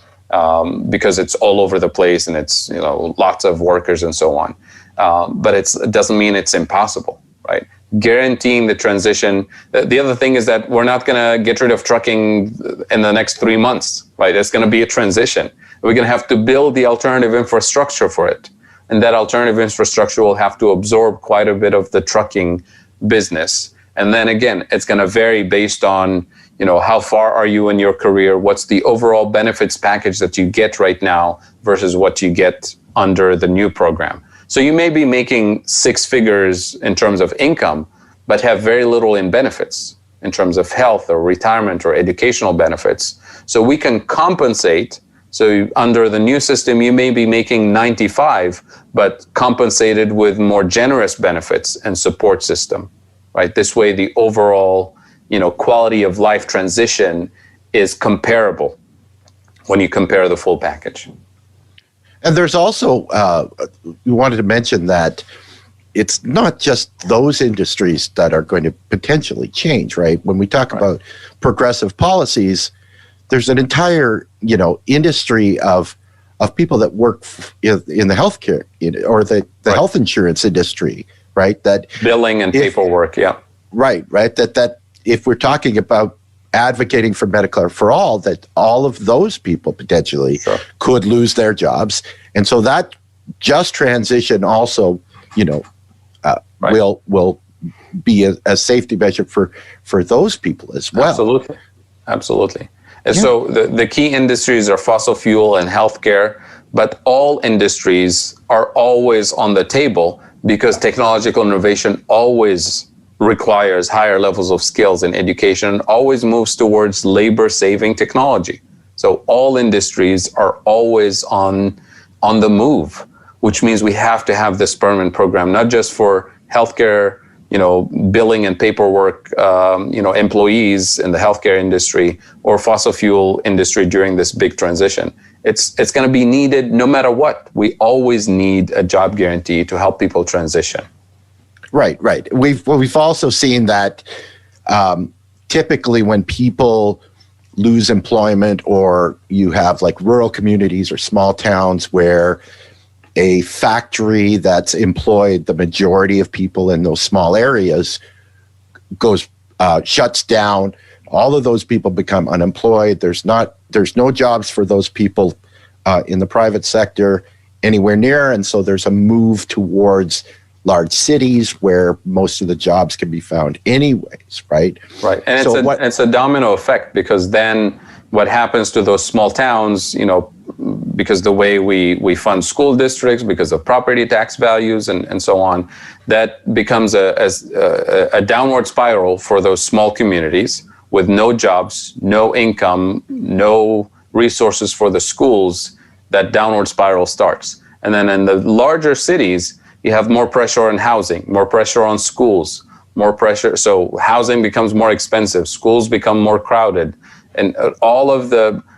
because it's all over the place and it's lots of workers and so on. But it doesn't mean it's impossible, right? Guaranteeing the transition. The other thing is that we're not going to get rid of trucking in the next 3 months, right? It's going to be a transition. We're going to have to build the alternative infrastructure for it. And that alternative infrastructure will have to absorb quite a bit of the trucking business. And then again, it's going to vary based on, how far are you in your career? What's the overall benefits package that you get right now versus what you get under the new program? So you may be making 6 figures in terms of income, but have very little in benefits in terms of health or retirement or educational benefits. So we can compensate. So under the new system, you may be making 95, but compensated with more generous benefits and support system, right? This way, the overall, quality of life transition is comparable when you compare the full package.
And there's also, we wanted to mention that it's not just those industries that are going to potentially change, right? When we talk about progressive policies, there's an entire, industry of people that work in the healthcare or the health insurance industry, right? That
billing and paperwork,
right. That if we're talking about advocating for Medicare for all, that all of those people potentially could lose their jobs, and so that just transition also, will be a safety measure for those people as well.
Absolutely. And so the key industries are fossil fuel and healthcare, but all industries are always on the table because technological innovation always requires higher levels of skills and education, always moves towards labor-saving technology. So all industries are always on the move, which means we have to have this permanent program, not just for healthcare, billing and paperwork, employees in the healthcare industry or fossil fuel industry during this big transition. It's going to be needed no matter what. We always need a job guarantee to help people transition.
Right. We've also seen that typically when people lose employment, or you have like rural communities or small towns where a factory that's employed the majority of people in those small areas shuts down, all of those people become unemployed. There's no jobs for those people in the private sector anywhere near, and so there's a move towards large cities where most of the jobs can be found anyways, right?
Right, and it's a domino effect, because then what happens to those small towns, because the way we fund school districts, because of property tax values and so on, that becomes a downward spiral for those small communities with no jobs, no income, no resources for the schools. That downward spiral starts. And then in the larger cities, you have more pressure on housing, more pressure on schools, more pressure. So housing becomes more expensive, schools become more crowded, and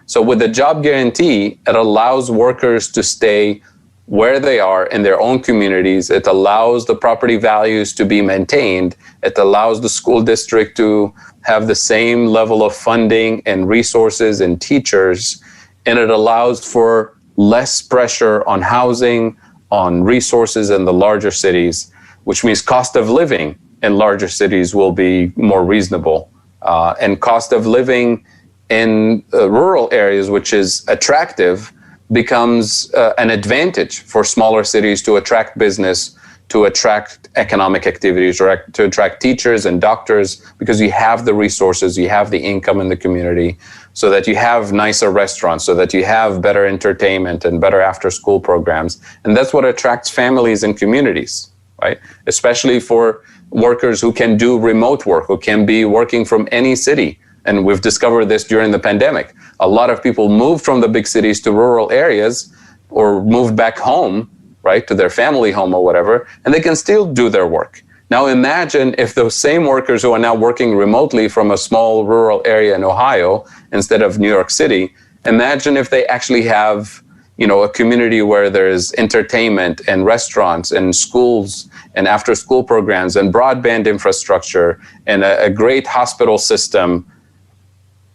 so with the job guarantee, it allows workers to stay where they are in their own communities. It allows the property values to be maintained. It allows the school district to have the same level of funding and resources and teachers, and it allows for less pressure on housing, on resources in the larger cities, which means cost of living in larger cities will be more reasonable. And cost of living in rural areas, which is attractive, becomes an advantage for smaller cities to attract business, to attract economic activities, or to attract teachers and doctors, because you have the resources, you have the income in the community, so that you have nicer restaurants, so that you have better entertainment and better after-school programs. And that's what attracts families and communities, right? Especially for workers who can do remote work, who can be working from any city. And we've discovered this during the pandemic. A lot of people moved from the big cities to rural areas, or moved back home, right, to their family home or whatever, and they can still do their work. Now imagine if those same workers who are now working remotely from a small rural area in Ohio instead of New York City, imagine if they actually have, a community where there's entertainment and restaurants and schools and after-school programs and broadband infrastructure and a great hospital system.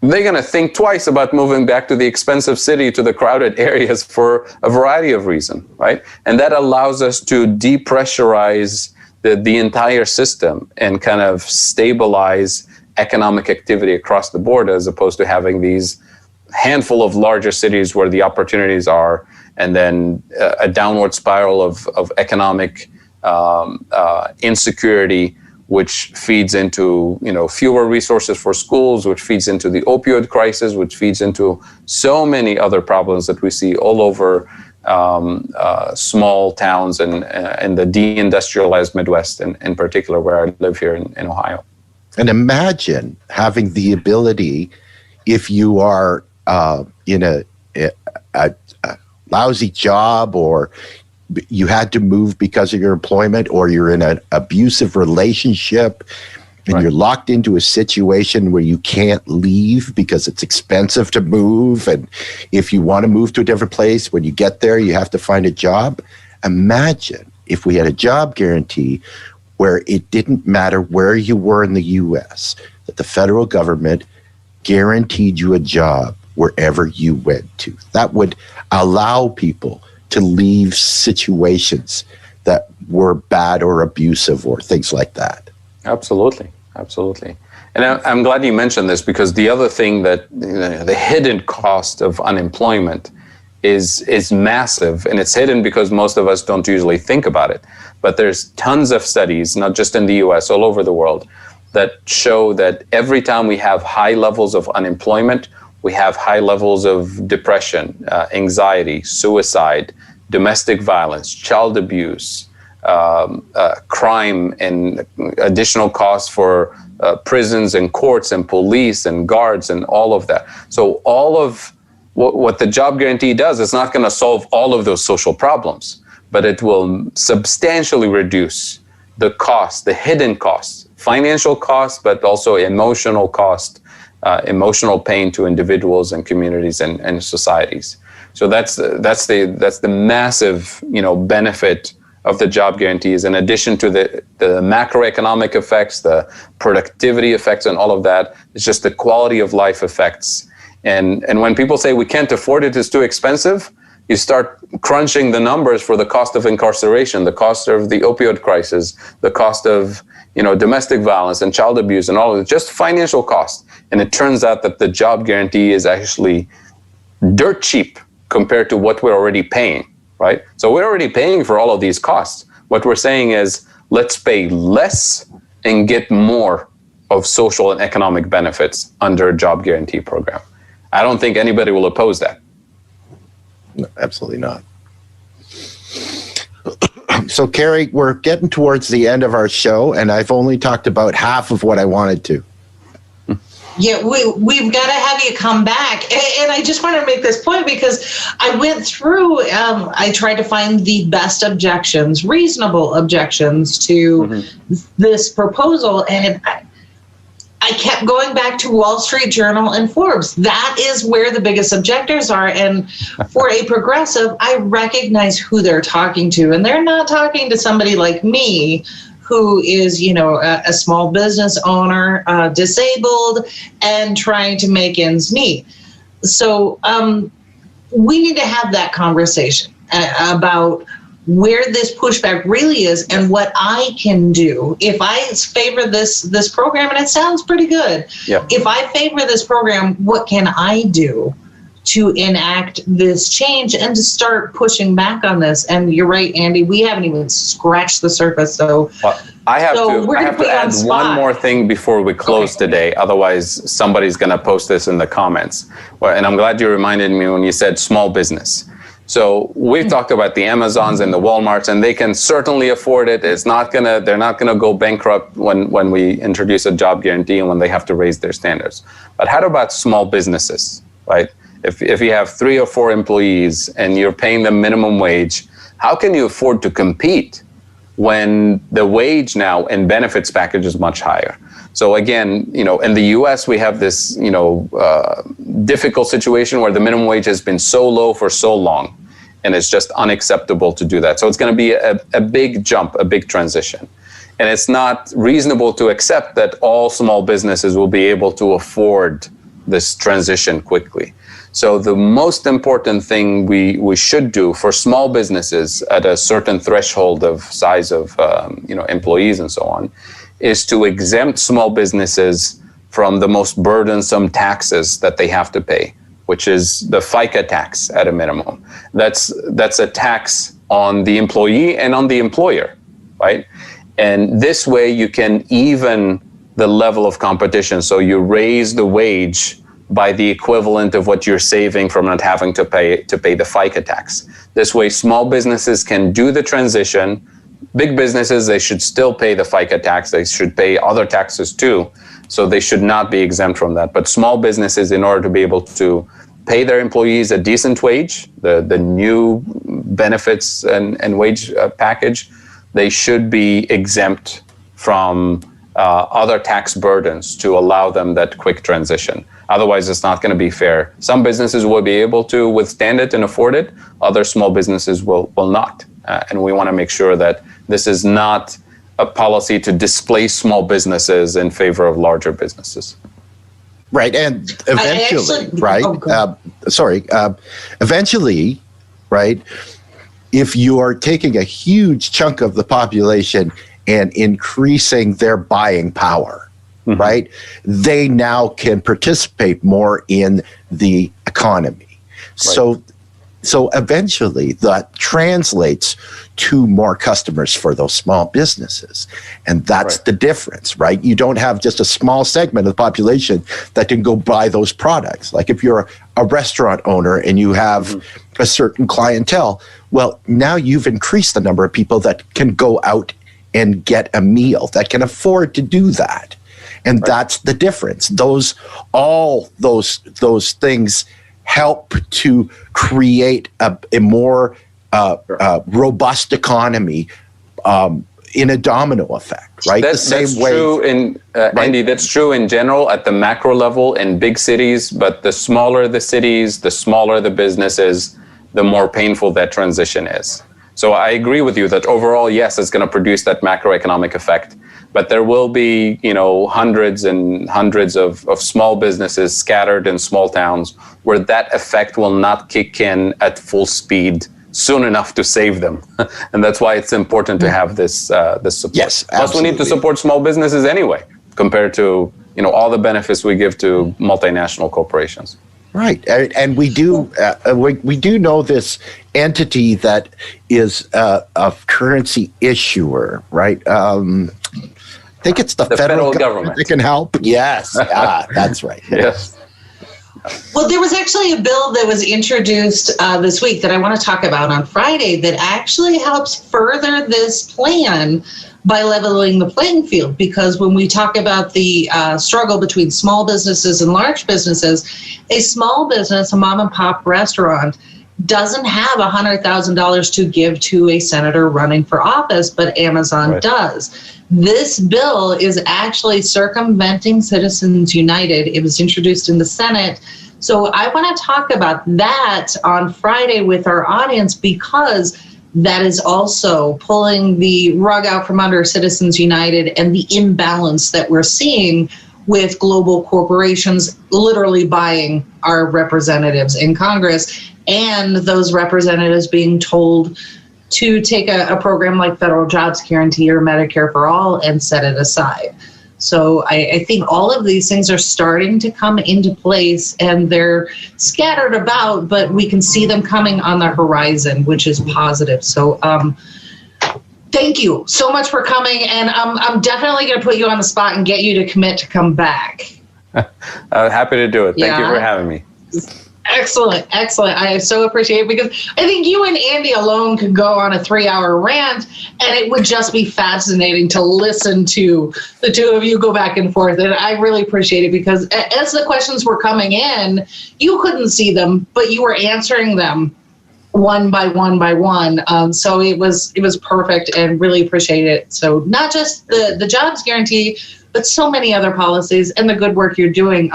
They're going to think twice about moving back to the expensive city, to the crowded areas, for a variety of reasons, right? And that allows us to depressurize the entire system and kind of stabilize economic activity across the board, as opposed to having these handful of larger cities where the opportunities are, and then a downward spiral of economic insecurity, which feeds into fewer resources for schools, which feeds into the opioid crisis, which feeds into so many other problems that we see all over small towns and the deindustrialized Midwest, in particular, where I live here in Ohio.
And imagine having the ability, if you are in a lousy job, or you had to move because of your employment, or you're in an abusive relationship and
right.
You're locked into a situation where you can't leave because it's expensive to move. And if you want to move to a different place, when you get there, you have to find a job. Imagine if we had a job guarantee where it didn't matter where you were in the U.S., that the federal government guaranteed you a job wherever you went to. That would allow people to leave situations that were bad or abusive or things like that.
Absolutely. And I'm glad you mentioned this, because the other thing that the hidden cost of unemployment is massive, and it's hidden because most of us don't usually think about it. But there's tons of studies, not just in the US, all over the world, that show that every time we have high levels of unemployment, we have high levels of depression, anxiety, suicide, domestic violence, child abuse, crime, and additional costs for prisons and courts and police and guards and all of that. So all of what the job guarantee does is not going to solve all of those social problems, but it will substantially reduce the cost, the hidden costs, financial costs, but also emotional cost, emotional pain to individuals and communities and societies. So that's the massive, benefit of the job guarantees, in addition to the macroeconomic effects, the productivity effects, and all of that. It's just the quality of life effects. And when people say we can't afford it, it's too expensive, you start crunching the numbers for the cost of incarceration, the cost of the opioid crisis, the cost of domestic violence and child abuse and all of it, just financial costs. And it turns out that the job guarantee is actually dirt cheap compared to what we're already paying, right? So we're already paying for all of these costs. What we're saying is, let's pay less and get more of social and economic benefits under a job guarantee program. I don't think anybody will oppose that.
No, absolutely not. So, Carrie, we're getting towards the end of our show, and I've only talked about half of what I wanted to.
Yeah, we've got to have you come back. And I just want to make this point because I went through, I tried to find the best objections, reasonable objections to this proposal. And I kept going back to Wall Street Journal and Forbes. That is where the biggest objectors are. And for a progressive, I recognize who they're talking to. And they're not talking to somebody like me, who is, a small business owner, disabled, and trying to make ends meet. So we need to have that conversation about where this pushback really is and what I can do. If I favor this program, and it sounds pretty good, if I favor this program, what can I do to enact this change and to start pushing back on this? And you're right, Andy, we haven't even scratched the surface. So
I have to add one more thing before we close today. Otherwise, somebody's going to post this in the comments. Well, and I'm glad you reminded me when you said small business. So we've talked about the Amazons and the Walmarts, and they can certainly afford it. They're not gonna go bankrupt when we introduce a job guarantee and when they have to raise their standards. But how about small businesses, right? If you have 3 or 4 employees and you're paying them minimum wage, how can you afford to compete when the wage now and benefits package is much higher? So again, in the U.S. we have this, difficult situation where the minimum wage has been so low for so long, and it's just unacceptable to do that. So it's going to be a big jump, a big transition. And it's not reasonable to accept that all small businesses will be able to afford this transition quickly. So the most important thing we should do for small businesses at a certain threshold of size of employees and so on is to exempt small businesses from the most burdensome taxes that they have to pay, which is the FICA tax at a minimum. That's a tax on the employee and on the employer, right? And this way you can even the level of competition. So you raise the wage by the equivalent of what you're saving from not having to pay the FICA tax. This way, small businesses can do the transition. Big businesses, they should still pay the FICA tax. They should pay other taxes too. So they should not be exempt from that. But small businesses, in order to be able to pay their employees a decent wage, the new benefits and wage package, they should be exempt from other tax burdens to allow them that quick transition. Otherwise, it's not going to be fair. Some businesses will be able to withstand it and afford it. Other small businesses will not. And we want to make sure that this is not a policy to displace small businesses in favor of larger businesses.
Right. And eventually, eventually, right, if you are taking a huge chunk of the population and increasing their buying power, right, they now can participate more in the economy. Right. So eventually that translates to more customers for those small businesses. And that's the difference, right? You don't have just a small segment of the population that can go buy those products. Like if you're a restaurant owner and you have a certain clientele, well, now you've increased the number of people that can go out and get a meal, that can afford to do that. And that's the difference. All those things help to create a more robust economy in a domino effect, right?
That's true in Andy. That's true in general at the macro level in big cities. But the smaller the cities, the smaller the businesses, the more painful that transition is. So I agree with you that overall, yes, it's going to produce that macroeconomic effect. But there will be, hundreds and hundreds of small businesses scattered in small towns where that effect will not kick in at full speed soon enough to save them. And that's why it's important to have this support.
Yes,
plus, we need to support small businesses anyway, compared to all the benefits we give to multinational corporations.
Right, and we do know this entity that is a currency issuer, right? I think it's the federal government that can help. Yes, that's right.
Yes.
Well, there was actually a bill that was introduced this week that I want to talk about on Friday that actually helps further this plan by leveling the playing field. Because when we talk about the struggle between small businesses and large businesses, a small business, a mom and pop restaurant, doesn't have $100,000 to give to a senator running for office, but Amazon does. This bill is actually circumventing Citizens United. It was introduced in the Senate. So I want to talk about that on Friday with our audience, because that is also pulling the rug out from under Citizens United and the imbalance that we're seeing with global corporations literally buying our representatives in Congress, and those representatives being told to take a program like Federal Jobs Guarantee or Medicare for All and set it aside. So I think all of these things are starting to come into place, and they're scattered about, but we can see them coming on the horizon, which is positive. So thank you so much for coming, and I'm definitely going to put you on the spot and get you to commit to come back.
Happy to do it. Thank you for having me.
Excellent. I so appreciate it, because I think you and Andy alone could go on a 3-hour rant, and it would just be fascinating to listen to the two of you go back and forth. And I really appreciate it, because as the questions were coming in, you couldn't see them, but you were answering them one by one by one. So it was perfect, and really appreciate it. So not just the jobs guarantee, but so many other policies and the good work you're doing.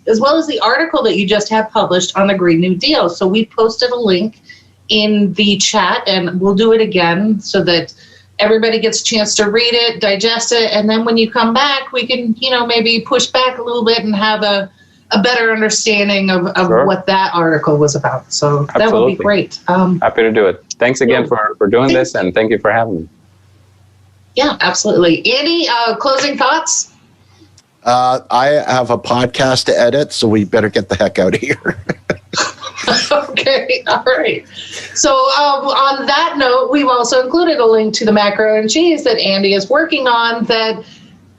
As well as the article that you just had published on the Green New Deal. So we posted a link in the chat, and we'll do it again so that everybody gets a chance to read it, digest it, and then when you come back, we can, maybe push back a little bit and have a better understanding of what that article was about. So that would be great.
Happy to do it. Thanks again for doing this, and thank you for having me.
Yeah, absolutely. Andy, closing thoughts?
I have a podcast to edit, so we better get the heck out of here.
Okay, all right. So on that note, we've also included a link to the Macro and Cheese that Andy is working on that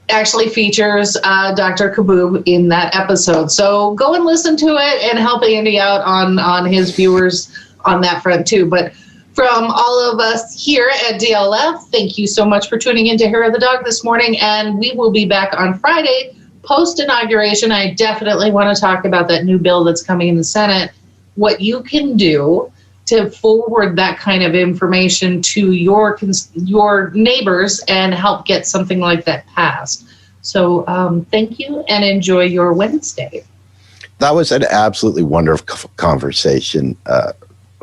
actually features Dr. Kaboub in that episode. So go and listen to it and help Andy out on his viewers on that front too. But from all of us here at DLF, thank you so much for tuning in to Hair of the Dog this morning, and we will be back on Friday post-inauguration. I definitely want to talk about that new bill that's coming in the Senate, what you can do to forward that kind of information to your neighbors and help get something like that passed. So thank you, and enjoy your Wednesday.
That was an absolutely wonderful conversation,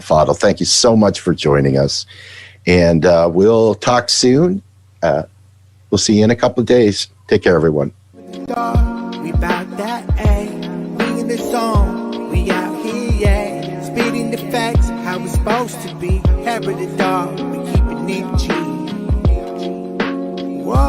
Fadhel. Thank you so much for joining us, and we'll talk soon. We'll see you in a couple of days. Take care, everyone.
We bout that, ayy. We in the song, we out here, yeah. Spitting the facts, how it's supposed to be. Hair of the dog, we keep it G. Whoa.